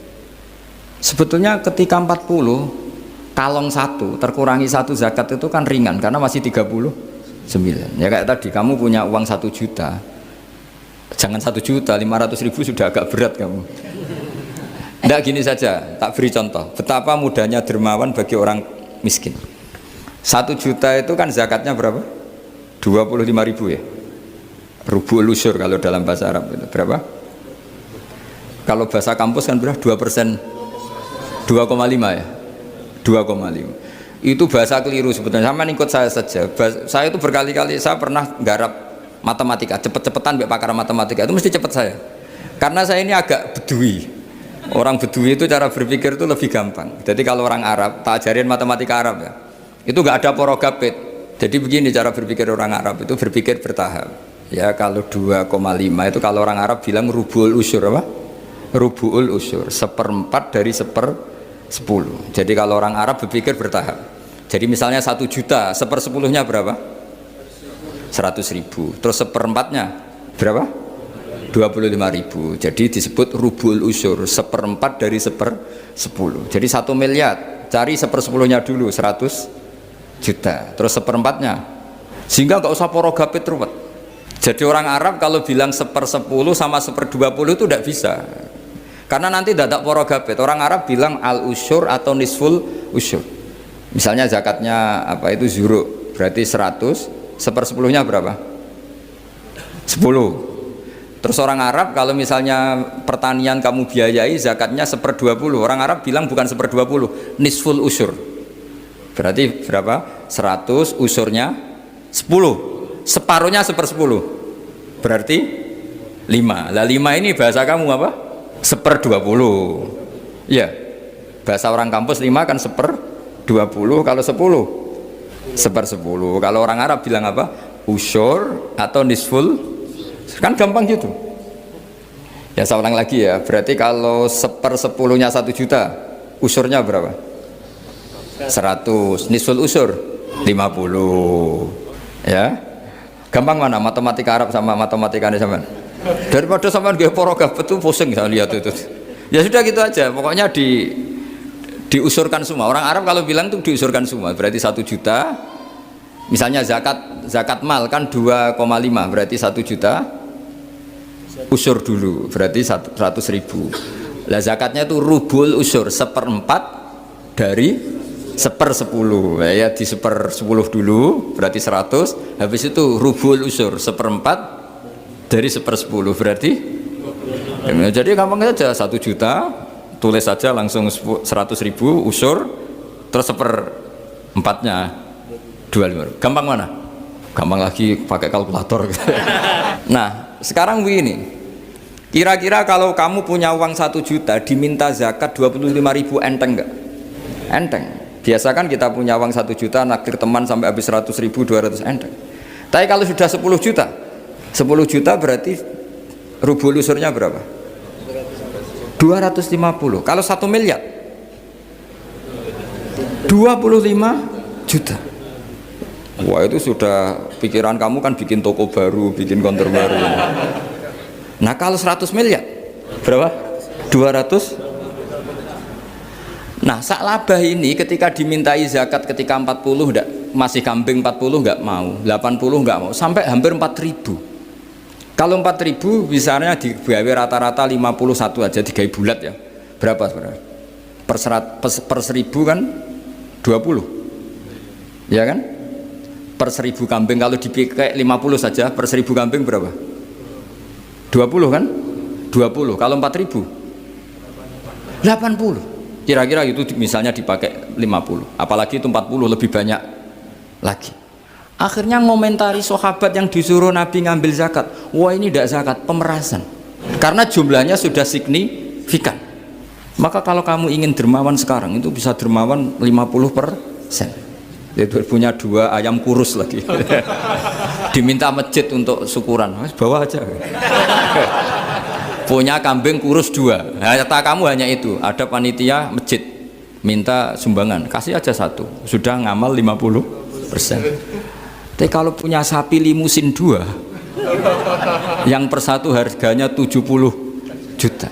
Sebetulnya ketika 40 kalong 1 terkurangi 1 zakat itu kan ringan karena masih 39. Ya kayak tadi kamu punya uang 1 juta, Jangan 1.500.000 sudah agak berat kamu. Tidak, gini saja, tak beri contoh betapa mudahnya dermawan bagi orang miskin. 1 juta itu kan zakatnya berapa? 25.000 ya. Rubul usyur kalau dalam bahasa Arab itu berapa? Kalau bahasa kampus kan berapa? 2%, 2,5 ya, 2,5. Itu bahasa keliru sebetulnya. Sama ikut saya saja. Saya itu berkali-kali saya pernah nggarap matematika, cepet-cepetan mbek pakar matematika itu mesti cepet saya. Karena saya ini agak bedui. Orang bedui itu cara berpikir itu lebih gampang. Jadi kalau orang Arab, tak ajarin matematika Arab ya. Itu nggak ada porogapit. Jadi begini cara berpikir orang Arab itu berpikir bertahap. Ya kalau 2,5 itu kalau orang Arab bilang rubul usyur apa? Rubul usyur, 1/4 dari 1/10. Jadi kalau orang Arab berpikir bertahap. Jadi misalnya 1 juta, 1/10-nya berapa? 100.000. Terus 1/4-nya berapa? 25.000. Jadi disebut rubul usyur, 1/4 dari 1/10. Jadi 1 miliar, cari 1/10-nya dulu 100 juta. Terus 1/4-nya. Sehingga nggak usah porogapit ruwet. Jadi orang Arab kalau bilang 1/10 sama 1/20 itu tidak bisa. Karena nanti tidak porogapit. Orang Arab bilang al usyur atau nisful usyur. Misalnya zakatnya apa itu zuruk, berarti 100, 1/10-nya berapa? 10. Terus orang Arab kalau misalnya pertanian kamu biayai zakatnya 1/20, orang Arab bilang bukan 1/20, nisful usyur. Berarti berapa? 100, usyurnya 10. Separuhnya 1/10, berarti 5. Lah 5 ini bahasa kamu apa? 1/20. Ya, bahasa orang kampus 5 kan 1/20. Kalau 10 1/10. Kalau orang Arab bilang apa? Usyur atau nisful. Kan gampang gitu. Ya saya ulang lagi ya. Berarti kalau 1/10-nya 1 juta, usyurnya berapa? 100. Nisful usyur 50. Ya. Gampang mana matematika Arab sama matematika ini sama? Daripada sama nggak porogap itu pusing saya lihat itu. Ya sudah gitu aja. Pokoknya diusurkan semua. Orang Arab kalau bilang itu diusurkan semua. Berarti 1 juta. Misalnya zakat mal kan 2,5 berarti 1 juta. Usur dulu berarti 100.000. Lah zakatnya itu rubul usur 1/4 dari 1/10. Ya di 1/10 dulu berarti 100. Habis itu rubul usur 1/4 dari 1/10 berarti ya, jadi gampang saja 1 juta tulis saja langsung 100.000 usur terus 1/4-nya 25. Gampang mana? Gampang lagi pakai kalkulator. Nah sekarang begini, kira-kira kalau kamu punya uang 1 juta diminta zakat 25.000 enteng nggak? Enteng. Biasa kan kita punya uang 1 juta naktir teman sampai habis 100.000, 200 enteng. Tapi kalau sudah 10 juta 10 juta berarti rubul usurnya berapa? 250. Kalau 1 miliar 25 juta. Wah itu sudah pikiran kamu kan bikin toko baru, bikin konter baru. Nah kalau 100 miliar berapa? 200. Nah sak labah ini ketika dimintai zakat ketika 40 enggak, masih kambing 40 enggak mau, 80 enggak mau, sampai hampir 4.000. Kalau 4.000 misalnya digawe rata-rata 51 aja digawe bulat ya. Berapa sebenarnya? Per 1.000 kan 20. Ya kan? Per 1.000 kambing kalau dipakai 50 saja per 1.000 kambing berapa? 20 kan? 20. Kalau 4.000 80. Kira-kira itu misalnya dipakai 50, apalagi itu 40 lebih banyak lagi. Akhirnya ngomentari sahabat yang disuruh Nabi ngambil zakat, wah ini tidak zakat, pemerasan. Karena jumlahnya sudah signifikan. Maka kalau kamu ingin dermawan sekarang itu bisa dermawan 50%. Itu punya 2 ayam kurus lagi. Diminta masjid untuk syukuran, bawa aja. Punya kambing kurus 2. Nah, kata kamu hanya itu. Ada panitia masjid minta sumbangan, kasih aja 1. Sudah ngamal 50%. Tapi kalau punya sapi limusin 2, yang per 1 harganya 70 juta.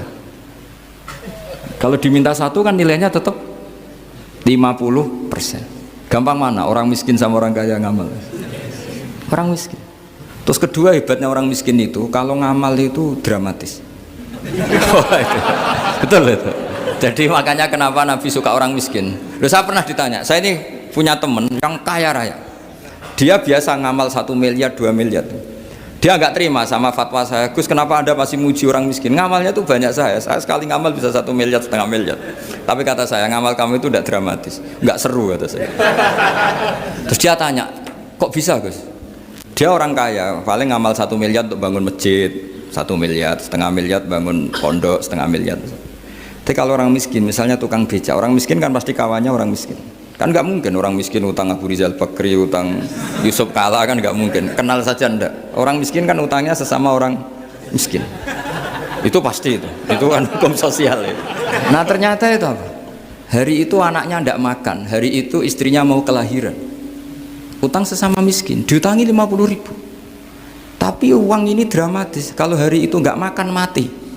Kalau diminta 1 kan nilainya tetap 50%. Gampang mana? Orang miskin sama orang kaya ngamal. Orang miskin. Terus kedua hebatnya orang miskin itu kalau ngamal itu dramatis. Betul itu. Jadi makanya kenapa Nabi suka orang miskin. Loh, saya pernah ditanya, saya ini punya teman yang kaya raya. Dia biasa ngamal 1 miliar, 2 miliar. Dia nggak terima sama fatwa saya, Gus kenapa Anda masih muji orang miskin? Ngamalnya tuh banyak saya sekali ngamal bisa 1 miliar, setengah miliar. Tapi kata saya, ngamal kamu itu tidak dramatis, nggak seru kata saya. Terus dia tanya, kok bisa Gus? Dia orang kaya, paling ngamal 1 miliar untuk bangun masjid, 1 miliar, setengah miliar bangun pondok, setengah miliar. Tapi kalau orang miskin, misalnya tukang beca, orang miskin kan pasti kawannya orang miskin. Kan nggak mungkin orang miskin utang Abu Rizal Bakri, utang Yusuf Kala, kan nggak mungkin. Kenal saja ndak. Orang miskin kan utangnya sesama orang miskin. Itu pasti itu kan hukum sosial ya. Nah ternyata itu apa? Hari itu anaknya ndak makan, hari itu istrinya mau kelahiran. Utang sesama miskin, diutangi 50.000. Tapi uang ini dramatis. Kalau hari itu nggak makan mati.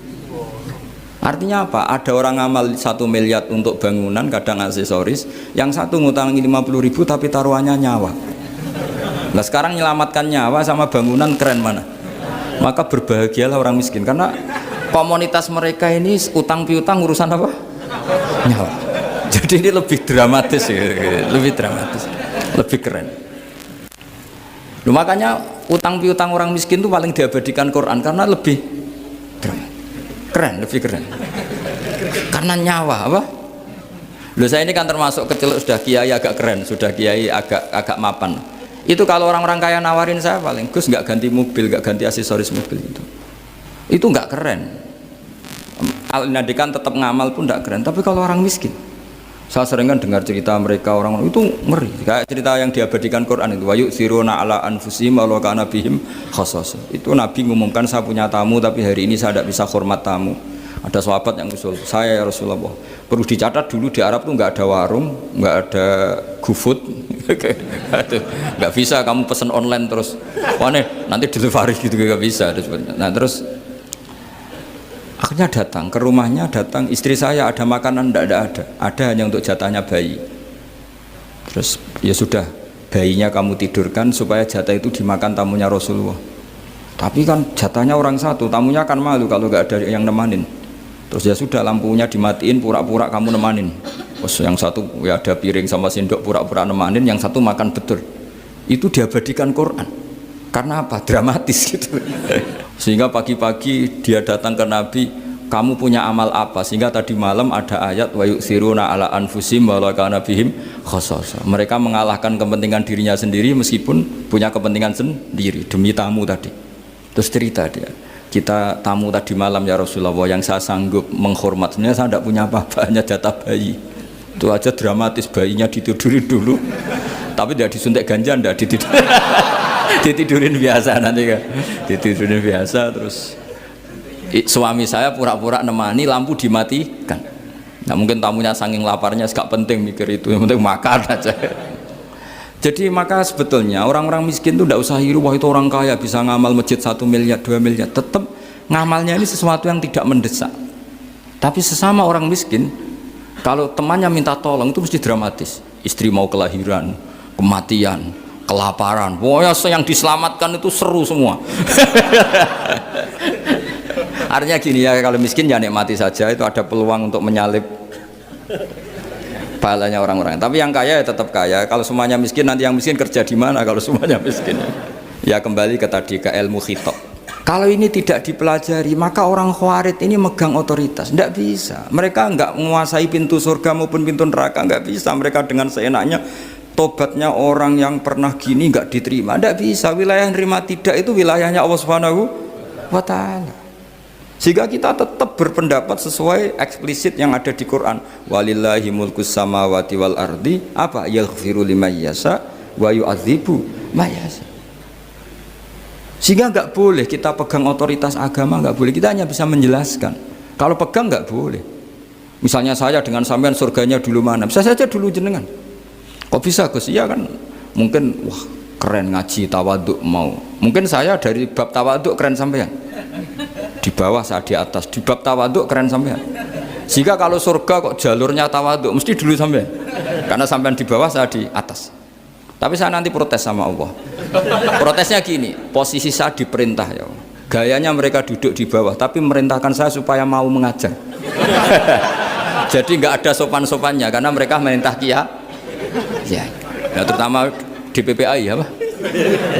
Artinya apa? Ada orang ngamal 1 miliar untuk bangunan, kadang aksesoris, yang satu ngutangi 50.000 tapi taruhannya nyawa. Nah sekarang menyelamatkan nyawa sama bangunan keren mana? Maka berbahagialah orang miskin karena komunitas mereka ini utang piutang urusan apa? Nyawa. Jadi ini lebih dramatis ya, lebih dramatis, lebih keren. Loh, makanya utang piutang orang miskin itu paling diabadikan Quran karena lebih keren, lebih keren. Karena nyawa apa? Loh saya ini kan termasuk kecil sudah kiai agak keren, sudah kiai agak mapan. Itu kalau orang-orang kaya nawarin saya paling Gus nggak ganti mobil, nggak ganti aksesoris mobil itu nggak keren. Al-Nadikan tetap ngamal pun nggak keren. Tapi kalau orang miskin, saya sering kan dengar cerita mereka orang itu ngeri. Kayak cerita yang diabadikan Quran itu, wa yu'thiruna ala anfusihim walau kana bihim khassasah. Itu Nabi ngumumkan saya punya tamu tapi hari ini saya tidak bisa hormat tamu. Ada sahabat yang usul, saya ya Rasulullah, perlu dicatat dulu di Arab tuh nggak ada warung, nggak ada GoFood, nggak bisa kamu pesen online terus, wah nanti delivery gitu nggak bisa. Nah terus akhirnya datang ke rumahnya, datang istri saya ada makanan, ada hanya untuk jatahnya bayi. Terus ya sudah, bayinya kamu tidurkan supaya jatah itu dimakan tamunya Rasulullah. Tapi kan jatahnya orang satu, tamunya kan malu kalau nggak ada yang nemanin. Terus ya sudah, lampunya dimatiin, pura-pura kamu nemanin. Terus yang satu ya ada piring sama sendok, pura-pura nemanin, yang satu makan betul. Itu diabadikan Quran. Karena apa? Dramatis gitu. Sehingga pagi-pagi dia datang ke Nabi, kamu punya amal apa? Sehingga tadi malam ada ayat wa yu'thiruna ala anfusihim walau kana bihim khassasah. Mereka mengalahkan kepentingan dirinya sendiri meskipun punya kepentingan sendiri demi tamu tadi. Terus cerita dia, kita tamu tadi malam ya Rasulullah, yang saya sanggup menghormat, sebenarnya saya tidak punya apa-apa, hanya jatah bayi. Itu aja dramatis, bayinya ditidurin dulu. Tapi tidak disuntik ganja, tidak ditidurin. Ditidurin biasa nanti kan, ditidurin biasa. Terus suami saya pura-pura nemani, lampu dimatikan. Nah mungkin tamunya saking laparnya gak penting mikir itu, yang penting makan aja. Jadi maka sebetulnya orang-orang miskin itu tidak usah hiru, wah itu orang kaya bisa ngamal masjid 1 miliar, 2 miliar. Tetap ngamalnya ini sesuatu yang tidak mendesak. Tapi sesama orang miskin, kalau temannya minta tolong itu mesti dramatis. Istri mau kelahiran, kematian, kelaparan, pokoknya yang diselamatkan itu seru semua. Artinya gini ya, kalau miskin ya nikmati saja, itu ada peluang untuk menyalip pahalanya orang-orang. Tapi yang kaya ya tetap kaya. Kalau semuanya miskin, nanti yang miskin kerja di mana kalau semuanya miskin? Ya kembali ke tadi, ke ilmu khitab. Kalau ini tidak dipelajari, maka orang khawarid ini megang otoritas. Tidak bisa. Mereka nggak menguasai pintu surga maupun pintu neraka, nggak bisa. Mereka dengan seenaknya, tobatnya orang yang pernah gini nggak diterima, tidak bisa. Wilayah nerima tidak itu wilayahnya Allah Subhanahu wa Ta'ala. Sehingga kita tetap berpendapat sesuai eksplisit yang ada di Quran. Walillahi mulkus samawati wal ardi, apa? Yaghfiru liman yasha wa yu'adzibu may yasha. Sehingga nggak boleh kita pegang otoritas agama, nggak boleh. Kita hanya bisa menjelaskan. Kalau pegang nggak boleh. Misalnya saya dengan sampean surganya dulu mana? Bisa saja dulu jenengan. Kok bisa Gus? Iya kan, mungkin wah keren ngaji tawaduk mau. Mungkin saya dari bab tawaduk keren sampean. Di bawah saya di atas, di bab tawaduk keren sampean. Jika kalau surga kok jalurnya tawaduk, mesti dulu sampean. Karena sampean di bawah saya di atas. Tapi saya nanti protes sama Allah. Protesnya gini, posisi saya diperintah ya Allah. Gayanya mereka duduk di bawah, tapi merintahkan saya supaya mau mengajar. Jadi nggak ada sopan-sopannya, karena mereka merintah ya, terutama di PPI ya Pak.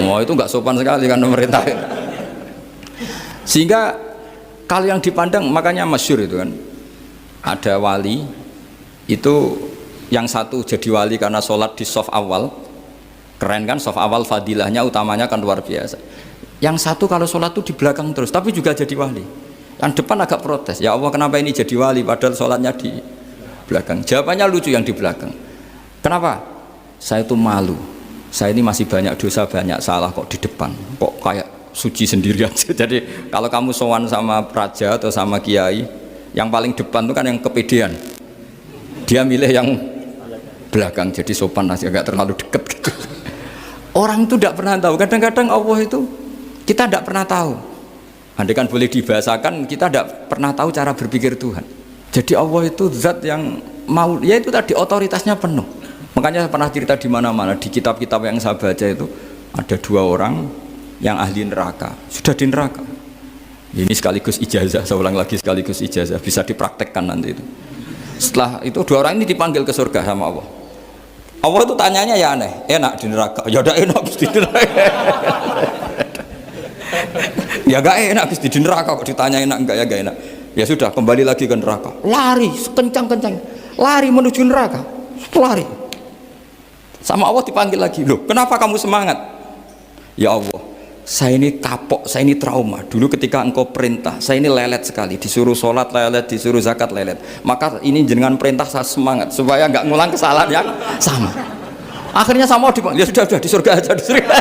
Oh itu nggak sopan sekali karena merintah. Sehingga kalau yang dipandang, makanya masyhur itu kan, ada wali itu yang satu jadi wali karena sholat di shaf awal, keren kan, shaf awal fadilahnya utamanya kan luar biasa. Yang satu kalau sholat itu di belakang terus, tapi juga jadi wali. Yang depan agak protes, ya Allah kenapa ini jadi wali padahal sholatnya di belakang. Jawabannya lucu yang di belakang. Kenapa? Saya itu malu, saya ini masih banyak dosa, banyak salah kok di depan, kok kayak suci sendiri aja. Jadi kalau kamu sowan sama praja atau sama kiai, yang paling depan itu kan yang kepedean, dia milih yang belakang, jadi sopan aja, agak terlalu deket gitu. Orang itu tidak pernah tahu, kadang-kadang Allah itu kita tidak pernah tahu. Andai kan boleh dibahasakan, kita tidak pernah tahu cara berpikir Tuhan. Jadi Allah itu zat yang mau, ya itu tadi otoritasnya penuh. Makanya saya pernah cerita di mana-mana, di kitab-kitab yang saya baca itu ada 2 orang yang ahli neraka, sudah di neraka. Ini sekaligus ijazah, saya ulang lagi sekaligus ijazah, bisa dipraktekkan nanti itu. Setelah itu 2 orang ini dipanggil ke surga sama Allah. Allah itu tanyanya ya aneh, enak di neraka? Ya udah enak di neraka. Ya gak enak di neraka kok ditanya enak enggak, ya gak enak. Ya sudah kembali lagi ke neraka, lari kencang-kencang, lari menuju neraka, lari. Sama Allah dipanggil lagi, loh kenapa kamu semangat? Ya Allah, saya ini kapok, saya ini trauma. Dulu ketika engkau perintah, saya ini lelet sekali, disuruh sholat lelet, disuruh zakat lelet. Maka ini dengan perintah saya semangat supaya nggak ngulang kesalahan yang sama. Akhirnya sama Allah dipanggil, ya sudah di surga aja, di surga.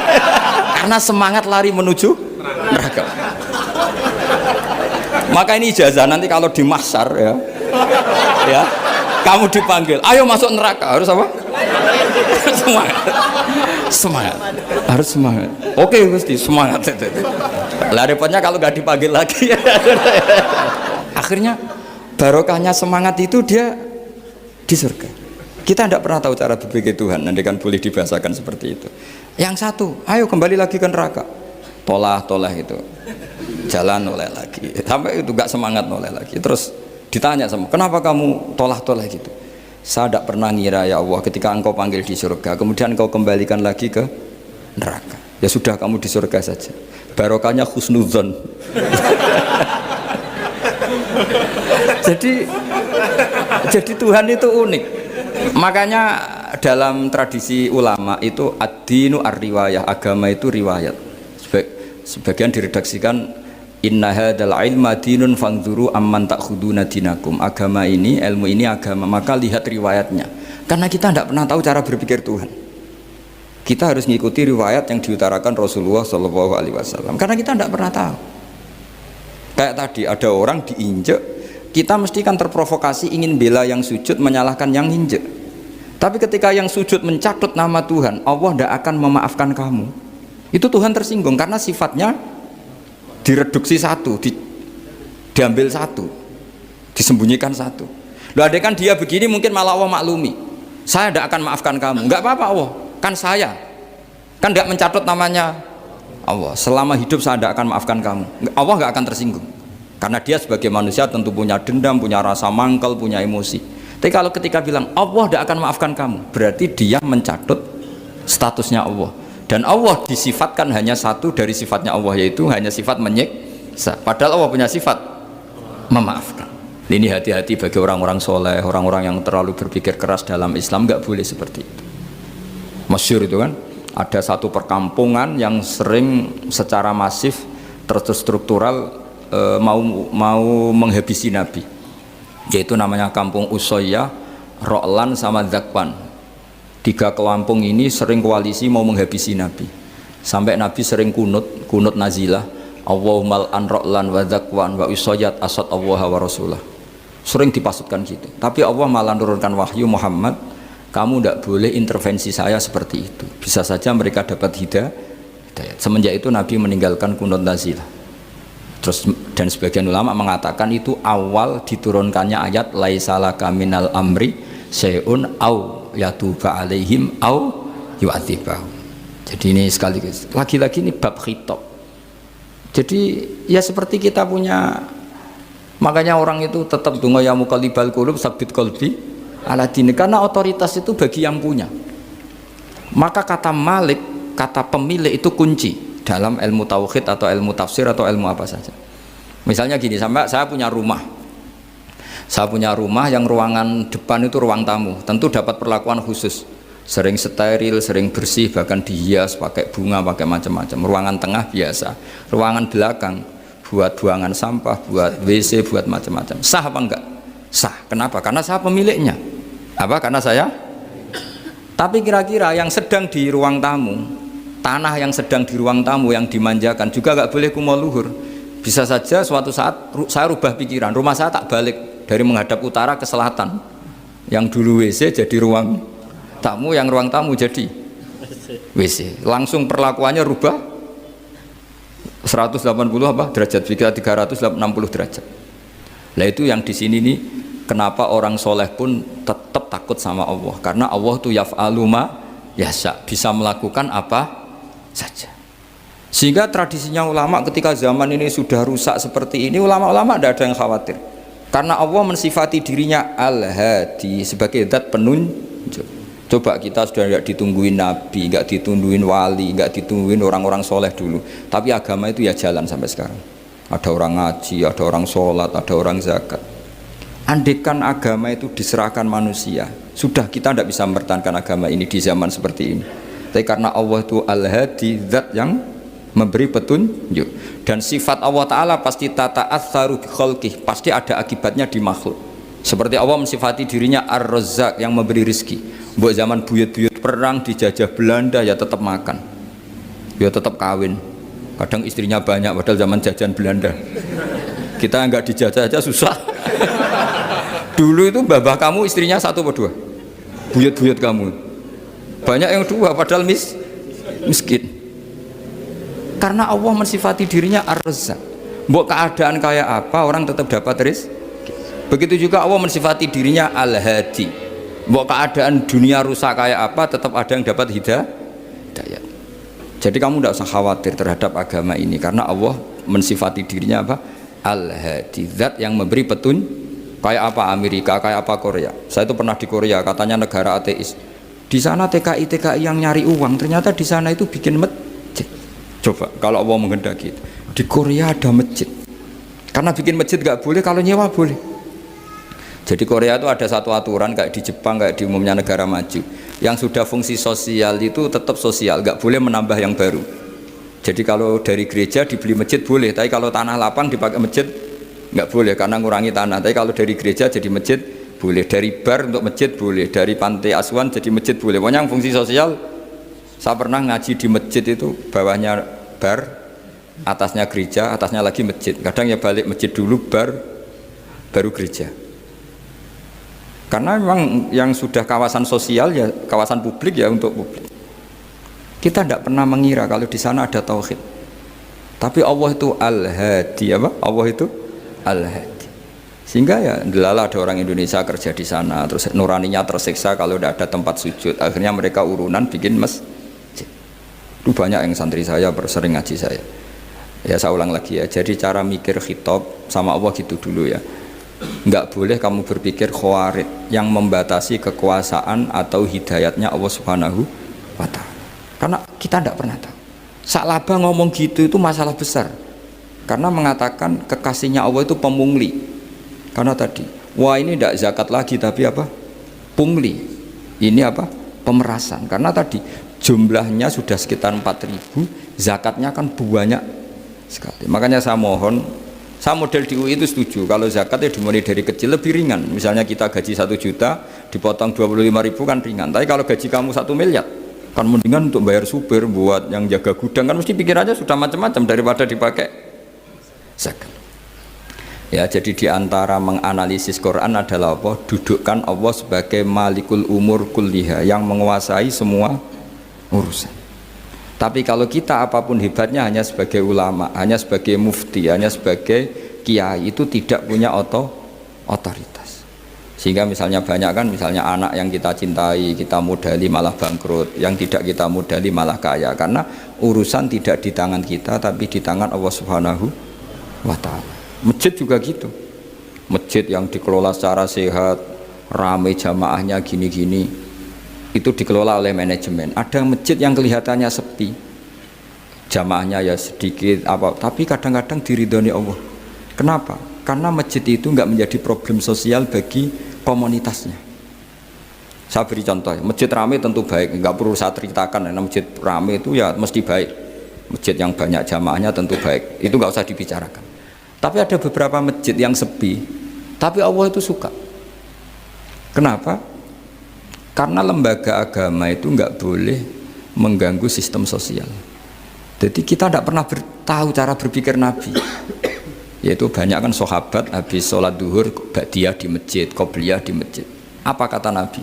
Karena semangat lari menuju neraka. Maka ini ijazah, nanti kalau di mahsyar ya kamu dipanggil, ayo masuk neraka, harus apa? Semangat, harus semangat. Oke Gusti, semangat. Lah repotnya kalau nggak dipanggil lagi. Akhirnya barokahnya semangat itu dia di surga. Kita tidak pernah tahu cara berpikir Tuhan, nanti kan boleh dibahasakan seperti itu. Yang satu, ayo kembali lagi ke neraka, tolah itu, jalan noleh lagi, sampai itu nggak semangat noleh lagi. Terus ditanya sama, kenapa kamu tolah gitu? Saya tidak pernah ngira ya Allah, ketika engkau panggil di surga, kemudian engkau kembalikan lagi ke neraka. Ya sudah kamu di surga saja. Barokahnya husnudzon. jadi Tuhan itu unik. Makanya dalam tradisi ulama itu ad-dinu ar-riwayah, agama itu riwayat. Sebagian diredaksikan inna hadzal ilma dinun fangzuru amman ta'khuduna dinakum. Agama ini, ilmu ini agama, maka lihat riwayatnya. Karena kita tidak pernah tahu cara berpikir Tuhan. Kita harus mengikuti riwayat yang diutarakan Rasulullah SAW. Karena kita tidak pernah tahu. Kayak tadi ada orang diinjek, kita mesti kan terprovokasi ingin bela yang sujud menyalahkan yang injek. Tapi ketika yang sujud mencatut nama Tuhan, Allah tidak akan memaafkan kamu. Itu Tuhan tersinggung karena sifatnya direduksi satu, diambil satu, disembunyikan satu. Loh ada kan dia begini mungkin malah Allah maklumi. Saya tidak akan maafkan kamu. Enggak apa-apa Allah, kan saya. Kan tidak mencatut namanya Allah. Selama hidup saya tidak akan maafkan kamu. Allah nggak akan tersinggung. Karena dia sebagai manusia tentu punya dendam, punya rasa mangkel, punya emosi. Tapi kalau ketika bilang Allah tidak akan maafkan kamu, berarti dia mencatut statusnya Allah. Dan Allah disifatkan hanya satu dari sifatnya Allah, yaitu hanya sifat menyiksa. Padahal Allah punya sifat memaafkan. Ini hati-hati bagi orang-orang soleh, orang-orang yang terlalu berpikir keras dalam Islam, nggak boleh seperti itu. Masyhur itu kan, ada satu perkampungan yang sering secara masif terstruktural mau menghabisi Nabi, yaitu namanya kampung Usoyyah, Ro'lan sama Zakwan. 3 kampung ini sering koalisi mau menghabisi Nabi, sampai Nabi sering kunut nazilah, Allahumma an Ro'lan wa Zakwan wa Usoyyat asad Allah wa Rasulah. Sering dipasutkan gitu, tapi Allah malah menurunkan wahyu, Muhammad kamu tidak boleh intervensi saya seperti itu, bisa saja mereka dapat hidayah. Semenjak itu Nabi meninggalkan kunut nazilah. Terus dan sebagian ulama mengatakan itu awal diturunkannya ayat laisalaka minal amri syai'un au yatuba alaihim au yu'adzibahum. Jadi ini sekali lagi-lagi ini bab khitab. Jadi ya seperti kita punya, makanya orang itu tetap donga ya muqallibal qulub tsabbit qalbi ala dinik, karena otoritas itu bagi yang punya. Maka kata malik, kata pemilik itu kunci dalam ilmu tauhid atau ilmu tafsir atau ilmu apa saja. Misalnya gini, saya punya rumah. Saya punya rumah yang ruangan depan itu ruang tamu, tentu dapat perlakuan khusus. Sering steril, sering bersih, bahkan dihias pakai bunga, pakai macam-macam. Ruangan tengah biasa, ruangan belakang buat buangan sampah, buat WC, buat macam-macam. Sah apa enggak? Sah. Kenapa? Karena saya pemiliknya. Apa? Karena saya. Tapi kira-kira yang sedang di ruang tamu, tanah yang sedang di ruang tamu yang dimanjakan juga enggak boleh kumo luhur. Bisa saja suatu saat saya rubah pikiran, rumah saya tak balik dari menghadap utara ke selatan. Yang dulu WC jadi ruang tamu, yang ruang tamu jadi WC. Langsung perlakuannya rubah 180 apa derajat, jika 360 derajat. Nah itu yang di sini nih, kenapa orang soleh pun tetap takut sama Allah, karena Allah tuh yaf'alu ma yasha, bisa melakukan apa saja. Sehingga tradisinya ulama ketika zaman ini sudah rusak seperti ini, ulama-ulama tidak ada yang khawatir, karena Allah mensifati dirinya al-hadi sebagai zat penunjuk. Coba kita sudah tidak ditungguin nabi, nggak ditungguin wali, nggak ditungguin orang-orang soleh dulu, tapi agama itu ya jalan sampai sekarang. Ada orang ngaji, ada orang sholat, ada orang zakat. Andaikan agama itu diserahkan manusia, sudah kita tidak bisa mempertahankan agama ini di zaman seperti ini. Tapi karena Allah itu al-hadi, zat yang memberi petunjuk, dan sifat Allah Ta'ala pasti tata'atsaru bi khalqih, pasti ada akibatnya di makhluk. Seperti Allah mensifati dirinya ar-razzaq, yang memberi rizki. Buat zaman buyut-buyut perang dijajah Belanda ya tetap makan, ya tetap kawin. Kadang istrinya banyak padahal zaman jajan Belanda. Kita nggak dijajah aja susah. Dulu itu babah kamu istrinya 1 atau 2, buyut-buyut kamu banyak yang 2 padahal miskin. Karena Allah mensifati dirinya ar-razzaq. Buat keadaan kayak apa orang tetap dapat rizki. Begitu juga Allah mensifati dirinya al-hadi. Buat keadaan dunia rusak kayak apa tetap ada yang dapat hidayah. Jadi kamu tidak usah khawatir terhadap agama ini, karena Allah mensifati dirinya apa? Al-hadi, zat yang memberi petunjuk. Kayak apa Amerika, kayak apa Korea. Saya itu pernah di Korea, katanya negara ateis. Di sana TKI yang nyari uang, ternyata di sana itu bikin masjid. Coba kalau Allah menghendaki, di Korea ada masjid. Karena bikin masjid nggak boleh, kalau nyewa boleh. Jadi Korea itu ada satu aturan kayak di Jepang, kayak di umumnya negara maju, yang sudah fungsi sosial itu tetap sosial, nggak boleh menambah yang baru. Jadi kalau dari gereja dibeli masjid boleh, tapi kalau tanah lapang dipakai masjid nggak boleh karena ngurangi tanah. Tapi kalau dari gereja jadi masjid boleh, dari bar untuk masjid boleh, dari pantai asuhan jadi masjid boleh. Pokoknya yang fungsi sosial. Saya pernah ngaji di masjid itu, bawahnya bar, atasnya gereja, atasnya lagi masjid. Kadang ya balik masjid dulu, bar, baru gereja. Karena memang yang sudah kawasan sosial ya kawasan publik ya untuk publik. Kita tidak pernah mengira kalau di sana ada tauhid. Tapi Allah itu al-hadi, apa? Allah itu al-hadi. Sehingga ya delala ada orang Indonesia kerja di sana, terus nuraninya tersiksa kalau tidak ada tempat sujud. Akhirnya mereka urunan bikin masjid. Itu banyak yang santri saya sering ngaji saya. Ya saya ulang lagi ya. Jadi cara mikir khitab sama Allah gitu dulu ya. Enggak boleh kamu berpikir khawarid yang membatasi kekuasaan atau hidayatnya Allah Subhanahu wa ta'ala, karena kita tidak pernah tahu. Sa'labah ngomong gitu itu masalah besar, karena mengatakan kekasihnya Allah itu pemungli. Karena tadi wah ini tidak zakat lagi tapi apa, pungli, ini apa, pemerasan. Karena tadi jumlahnya sudah sekitar 4.000, zakatnya kan banyak sekali. Makanya saya mohon, saya model di UI itu setuju kalau zakatnya dimulai dari kecil lebih ringan. Misalnya kita gaji 1 juta dipotong 25.000 kan ringan. Tapi kalau gaji kamu 1 miliar kan mendingan untuk bayar supir, buat yang jaga gudang, kan mesti pikirannya sudah macam-macam daripada dipakai zakat. Ya, jadi diantara menganalisis Quran adalah apa? Dudukkan Allah sebagai malikul umur kulliha, yang menguasai semua urusan. Tapi kalau kita apapun hebatnya hanya sebagai ulama, hanya sebagai mufti, hanya sebagai kiai, itu tidak punya otoritas. Sehingga misalnya banyak kan, misalnya anak yang kita cintai, kita modali malah bangkrut, yang tidak kita modali malah kaya, karena urusan tidak di tangan kita tapi di tangan Allah Subhanahu wa Ta'ala. Masjid juga gitu, masjid yang dikelola secara sehat, ramai jamaahnya gini-gini, itu dikelola oleh manajemen. Ada masjid yang kelihatannya sepi, jamaahnya ya sedikit apa, tapi kadang-kadang diridhoni Allah. Kenapa? Karena masjid itu nggak menjadi problem sosial bagi komunitasnya. Saya beri contoh, masjid ramai tentu baik, nggak perlu saya ceritakan, karena masjid ramai itu ya mesti baik. Masjid yang banyak jamaahnya tentu baik, itu nggak usah dibicarakan. Tapi ada beberapa masjid yang sepi, tapi Allah itu suka. Kenapa? Karena lembaga agama itu nggak boleh mengganggu sistem sosial. Jadi kita tidak pernah tahu cara berpikir Nabi. Yaitu banyak kan sahabat habis sholat duhur ba'diyah di masjid, qobliyah di masjid. Apa kata Nabi?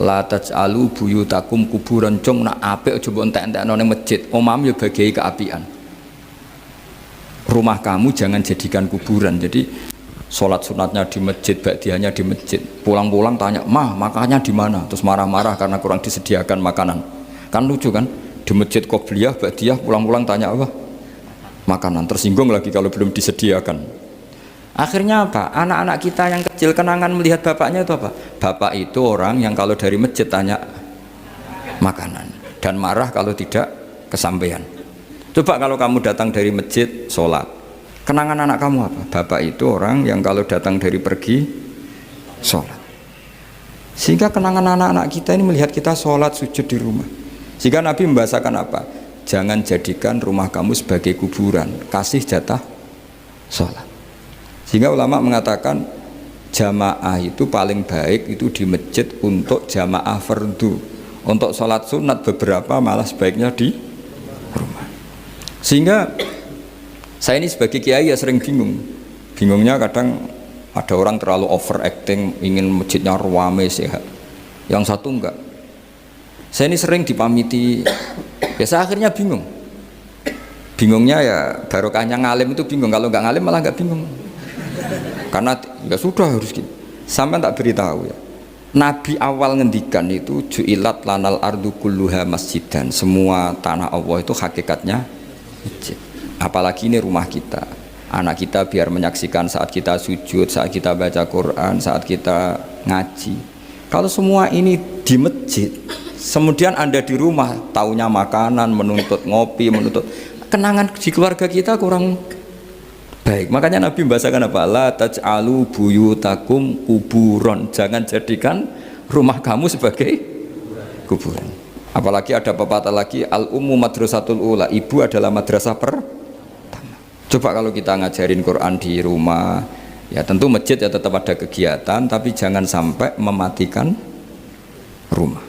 La taj'alu buyutakum kuburan, cung nak apik aja mbok entek-entekno ning masjid. Omam ya bagai keapian. Rumah kamu jangan jadikan kuburan. Jadi sholat sunatnya di masjid, ba'diyahnya di masjid. Pulang-pulang tanya, "Mah, makannya di mana?" Terus marah-marah karena kurang disediakan makanan. Kan lucu kan? Di masjid qobliyah, ba'diyah, pulang-pulang tanya apa? Makanan. Tersinggung lagi kalau belum disediakan. Akhirnya apa? Anak-anak kita yang kecil kenangan melihat bapaknya itu apa? Bapak itu orang yang kalau dari masjid tanya makanan dan marah kalau tidak kesampaian. Coba kalau kamu datang dari masjid sholat, kenangan anak kamu apa? Bapak itu orang yang kalau datang dari pergi sholat. Sehingga kenangan anak-anak kita ini melihat kita sholat sujud di rumah. Sehingga Nabi membahasakan apa? Jangan jadikan rumah kamu sebagai kuburan, kasih jatah sholat. Sehingga ulama mengatakan jamaah itu paling baik itu di masjid untuk jamaah fardu. Untuk sholat sunat beberapa malah sebaiknya di rumah. Sehingga saya ini sebagai kiai ya sering bingung. Bingungnya kadang ada orang terlalu overacting, ingin masjidnya ramai sehat. Yang satu enggak. Saya ini sering dipamiti, ya saya akhirnya bingung. Bingungnya ya barokahnya ngalim itu bingung, kalau nggak ngalim malah nggak bingung. Karena ya sudah harus gitu. Sampai tak beritahu ya. Nabi awal ngendikan itu ju'ilat lanal ardu kulluha masjidan. Semua tanah Allah itu hakikatnya masjid. Apalagi ini rumah kita. Anak kita biar menyaksikan saat kita sujud, saat kita baca Quran, saat kita ngaji. Kalau semua ini di masjid, kemudian Anda di rumah taunya makanan, menuntut ngopi, menuntut kenangan di keluarga kita kurang baik. Makanya Nabi membahasakan apa? La taj'alu buyutakum kuburon. Jangan jadikan rumah kamu sebagai kuburan. Apalagi ada pepatah lagi, al-ummu madrasatul ula, ibu adalah madrasah pertama. Coba kalau kita ngajarin Quran di rumah, ya tentu masjid ya tetap ada kegiatan, tapi jangan sampai mematikan rumah.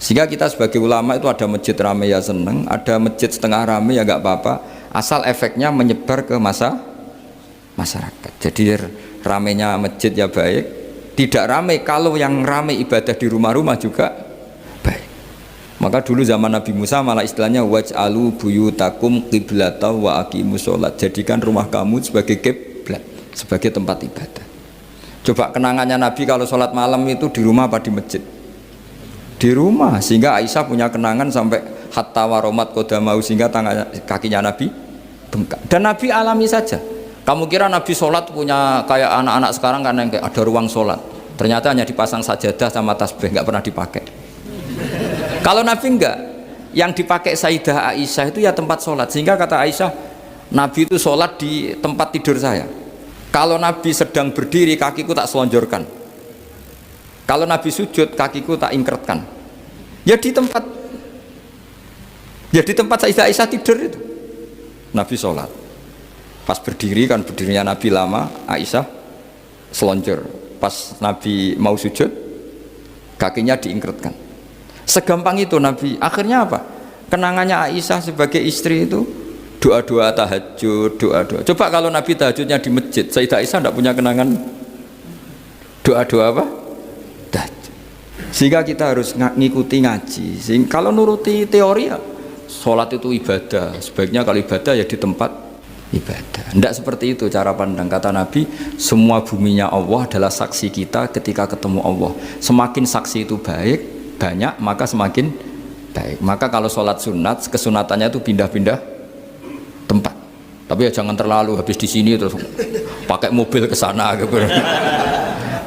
Sehingga kita sebagai ulama itu ada masjid ramai ya seneng, ada masjid setengah ramai ya nggak apa-apa, asal efeknya menyebar ke masyarakat. Jadi ramainya masjid ya baik, tidak ramai kalau yang ramai ibadah di rumah-rumah juga baik. Maka dulu zaman Nabi Musa malah istilahnya waj'alu buyutakum qiblata wa aqimus sholat. Jadikan rumah kamu sebagai kiblat, sebagai tempat ibadah. Coba kenangannya Nabi kalau sholat malam itu di rumah apa di masjid? Di rumah. Sehingga Aisyah punya kenangan sampai hatta waromat qodamau, sehingga kakinya Nabi bengkak. Dan Nabi alami saja. Kamu kira Nabi sholat punya kayak anak-anak sekarang kan yang kayak ada ruang sholat, ternyata hanya dipasang sajadah sama tasbih, nggak pernah dipakai. Kalau Nabi enggak, yang dipakai Sayyidah Aisyah itu ya tempat sholat. Sehingga kata Aisyah, Nabi itu sholat di tempat tidur saya. Kalau Nabi sedang berdiri, kakiku tak selonjorkan. Kalau Nabi sujud, kakiku tak ingkretkan. Ya di tempat Sayyidah Aisyah tidur itu Nabi sholat. Pas berdiri kan berdirinya Nabi lama, Aisyah selonjor. Pas Nabi mau sujud, kakinya diingkretkan. Segampang itu Nabi. Akhirnya apa? Kenangannya Aisyah sebagai istri itu doa-doa tahajud, doa-doa. Coba kalau Nabi tahajudnya di masjid, Sayyidah Aisyah tidak punya kenangan doa-doa apa? Tahajud. Sehingga kita harus ngikuti ngaji. Sehingga kalau nuruti teori ya, sholat itu ibadah. Sebaiknya kalau ibadah ya di tempat ibadah. Tidak seperti itu cara pandang. Kata Nabi, semua buminya Allah adalah saksi kita ketika ketemu Allah. Semakin saksi itu banyak, maka semakin baik. Maka kalau sholat sunat, kesunatannya itu pindah-pindah tempat. Tapi ya jangan terlalu habis di sini terus pakai mobil ke sana gitu.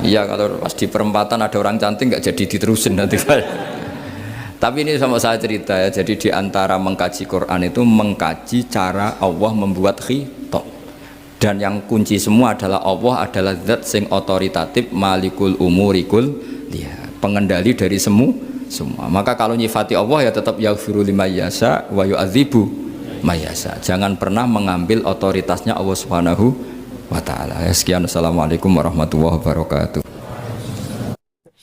Iya, kalau pas di perempatan ada orang cantik nggak jadi diterusin nanti. Tapi ini sama saya cerita ya. Jadi di antara mengkaji Quran itu mengkaji cara Allah membuat khitab. Dan yang kunci semua adalah Allah adalah zat sing otoritatif, malikul umurikul dia, pengendali dari semua. Maka kalau nyifati Allah ya tetap yaghfiru liman yasha wa yu'adzibu mayasa. Jangan pernah mengambil otoritasnya Allah Subhanahu wa taala. Sekian, assalamualaikum warahmatullahi wabarakatuh.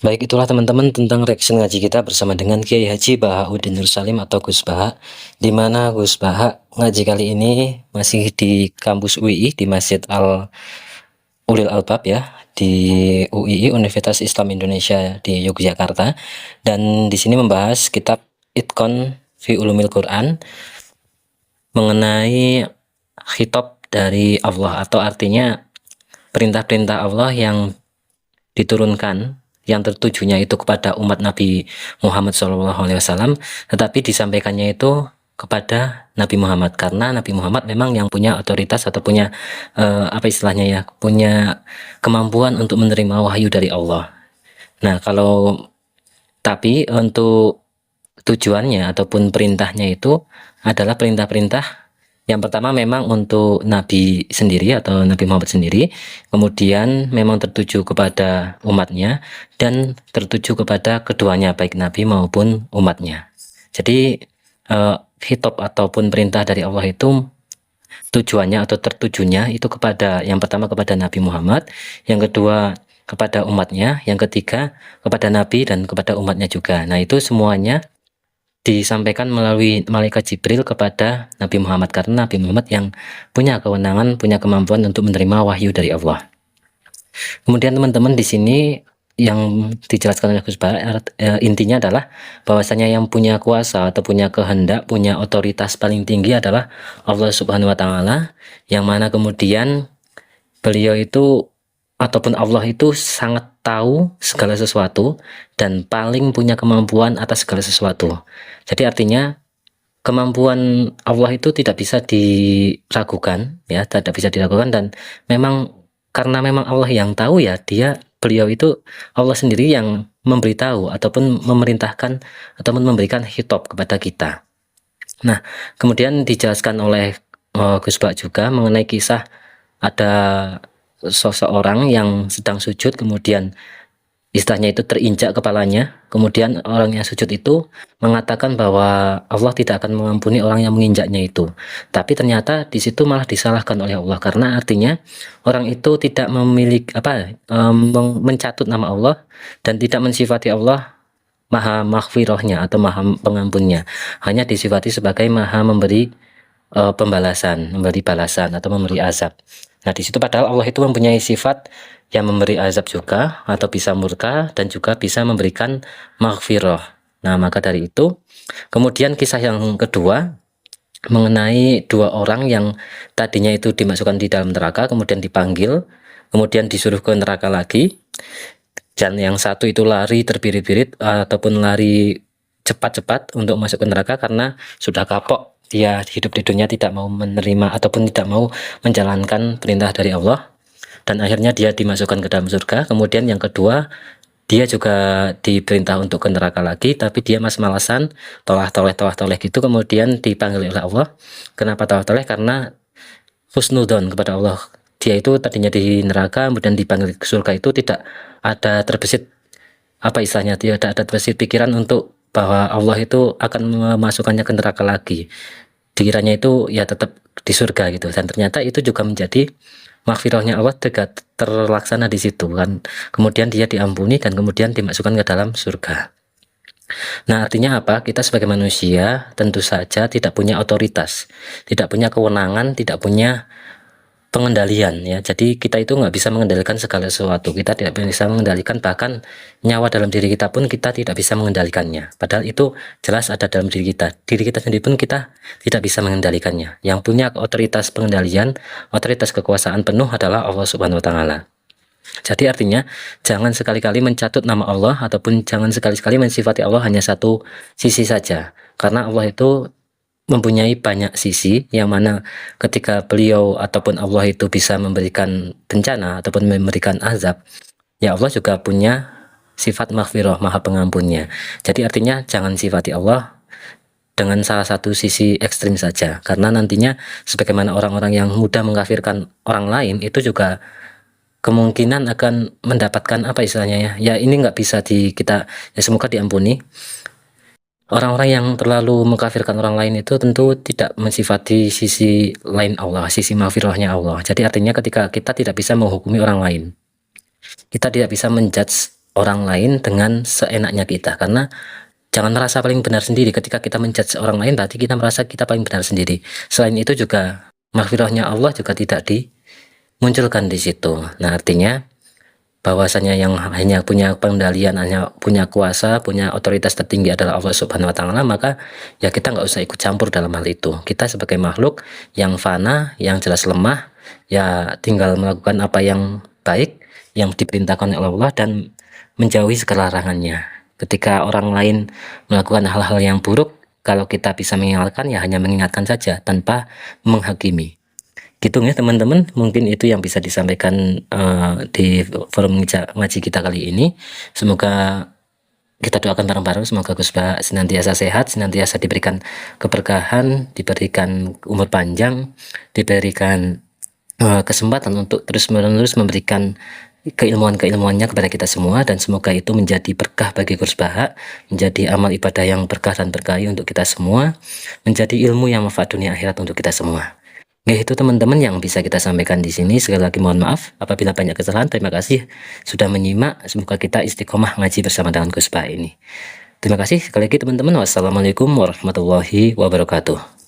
Baik, itulah teman-teman tentang reaction ngaji kita bersama dengan Kiai Haji Bahauddin Nur Salim atau Gus Baha, di mana Gus Baha ngaji kali ini masih di kampus UII di Masjid Al Ulil Albab ya, di UII Universitas Islam Indonesia di Yogyakarta, dan di sini membahas kitab Itqon fi Ulumil Quran mengenai khitab dari Allah, atau artinya perintah-perintah Allah yang diturunkan, yang tertujunya itu kepada umat Nabi Muhammad SAW, tetapi disampaikannya itu kepada Nabi Muhammad, karena Nabi Muhammad memang yang punya otoritas atau punya apa istilahnya ya, punya kemampuan untuk menerima wahyu dari Allah. Nah, tapi untuk tujuannya ataupun perintahnya itu adalah perintah-perintah yang pertama memang untuk Nabi sendiri atau Nabi Muhammad sendiri, kemudian memang tertuju kepada umatnya, dan tertuju kepada keduanya, baik Nabi maupun umatnya. Jadi khitab ataupun perintah dari Allah itu tujuannya atau tertujunya itu kepada, yang pertama kepada Nabi Muhammad, yang kedua kepada umatnya, yang ketiga kepada Nabi dan kepada umatnya juga. Nah, itu semuanya disampaikan melalui malaikat Jibril kepada Nabi Muhammad, karena Nabi Muhammad yang punya kewenangan, punya kemampuan untuk menerima wahyu dari Allah. Kemudian teman-teman di sini yang dijelaskan oleh Gus Baha, intinya adalah bahwasanya yang punya kuasa atau punya kehendak, punya otoritas paling tinggi adalah Allah Subhanahu wa taala, yang mana kemudian beliau itu ataupun Allah itu sangat tahu segala sesuatu dan paling punya kemampuan atas segala sesuatu. Jadi artinya kemampuan Allah itu tidak bisa diragukan ya, tidak bisa diragukan, dan memang karena memang Allah yang tahu ya, beliau itu Allah sendiri yang memberitahu ataupun memerintahkan ataupun memberikan khitab kepada kita. Nah, kemudian dijelaskan oleh Gus Baha juga mengenai kisah ada seseorang yang sedang sujud, kemudian istilahnya itu terinjak kepalanya, kemudian orang yang sujud itu mengatakan bahwa Allah tidak akan mengampuni orang yang menginjaknya itu, tapi ternyata di situ malah disalahkan oleh Allah, karena artinya orang itu tidak memiliki mencatut nama Allah dan tidak mensifati Allah maha maghfirahnya atau maha pengampunnya, hanya disifati sebagai maha memberi pembalasan, memberi balasan atau memberi azab. Nah, di situ padahal Allah itu mempunyai sifat yang memberi azab juga, atau bisa murka dan juga bisa memberikan maghfirah. Nah, maka dari itu kemudian kisah yang kedua mengenai dua orang yang tadinya itu dimasukkan di dalam neraka, kemudian dipanggil, kemudian disuruh ke neraka lagi, dan yang satu itu lari terbirit-birit ataupun lari cepat-cepat untuk masuk ke neraka karena sudah kapok, dia hidup di dunia tidak mau menerima ataupun tidak mau menjalankan perintah dari Allah, dan akhirnya dia dimasukkan ke dalam surga. Kemudian yang kedua, dia juga diperintah untuk ke neraka lagi, tapi dia malas-malasan, toleh gitu, kemudian dipanggil oleh Allah. Kenapa toleh? Karena husnudon kepada Allah. Dia itu tadinya di neraka, kemudian dipanggil ke surga itu tidak ada terbesit apa istilahnya, tidak ada terbesit pikiran untuk bahwa Allah itu akan memasukkannya ke neraka lagi. Dikiranya itu ya tetap di surga gitu, dan ternyata itu juga menjadi maghfirahnya Allah terlaksana di situ kan. Kemudian dia diampuni dan kemudian dimasukkan ke dalam surga. Nah, artinya apa? Kita sebagai manusia tentu saja tidak punya otoritas, tidak punya kewenangan, tidak punya pengendalian ya. Jadi kita itu nggak bisa mengendalikan segala sesuatu. Kita tidak bisa mengendalikan, bahkan nyawa dalam diri kita pun kita tidak bisa mengendalikannya. Padahal itu jelas ada dalam diri kita. Diri kita sendiri pun kita tidak bisa mengendalikannya. Yang punya otoritas pengendalian, otoritas kekuasaan penuh adalah Allah Subhanahu wa taala. Jadi artinya jangan sekali-kali mencatut nama Allah ataupun jangan sekali-kali mensifati Allah hanya satu sisi saja. Karena Allah itu mempunyai banyak sisi, yang mana ketika beliau ataupun Allah itu bisa memberikan bencana ataupun memberikan azab, ya Allah juga punya sifat maghfirah, maha pengampunnya. Jadi artinya jangan sifati Allah dengan salah satu sisi ekstrim saja, karena nantinya sebagaimana orang-orang yang mudah mengkafirkan orang lain itu juga kemungkinan akan mendapatkan apa istilahnya ya ini nggak bisa kita ya semoga diampuni. Orang-orang yang terlalu mengkafirkan orang lain itu tentu tidak mensifati sisi lain Allah, sisi maghfirahnya Allah. Jadi artinya ketika kita tidak bisa menghukumi orang lain, kita tidak bisa menjudge orang lain dengan seenaknya kita, karena jangan merasa paling benar sendiri. Ketika kita menjudge orang lain berarti kita merasa kita paling benar sendiri. Selain itu juga maghfirahnya Allah juga tidak dimunculkan di situ. Nah artinya bahwasanya yang hanya punya pengendalian, hanya punya kuasa, punya otoritas tertinggi adalah Allah Subhanahu wa taala, maka ya kita nggak usah ikut campur dalam hal itu. Kita sebagai makhluk yang fana, yang jelas lemah, ya tinggal melakukan apa yang baik yang diperintahkan oleh Allah dan menjauhi segala larangannya. Ketika orang lain melakukan hal-hal yang buruk, kalau kita bisa mengingatkan ya hanya mengingatkan saja tanpa menghakimi. Gitu ya teman-teman, mungkin itu yang bisa disampaikan di forum ngaji kita kali ini. Semoga kita doakan bareng-bareng, semoga Gus Bah senantiasa sehat, senantiasa diberikan keberkahan, diberikan umur panjang, diberikan kesempatan untuk terus-menerus memberikan keilmuannya kepada kita semua, dan semoga itu menjadi berkah bagi Gus Bah, menjadi amal ibadah yang berkah dan berkahi untuk kita semua, menjadi ilmu yang manfaat dunia akhirat untuk kita semua. Ya itu teman-teman yang bisa kita sampaikan di sini. Sekali lagi mohon maaf apabila banyak kesalahan. Terima kasih sudah menyimak. Semoga kita istiqomah ngaji bersama dengan Gus Bah ini. Terima kasih sekali lagi teman-teman. Wassalamualaikum warahmatullahi wabarakatuh.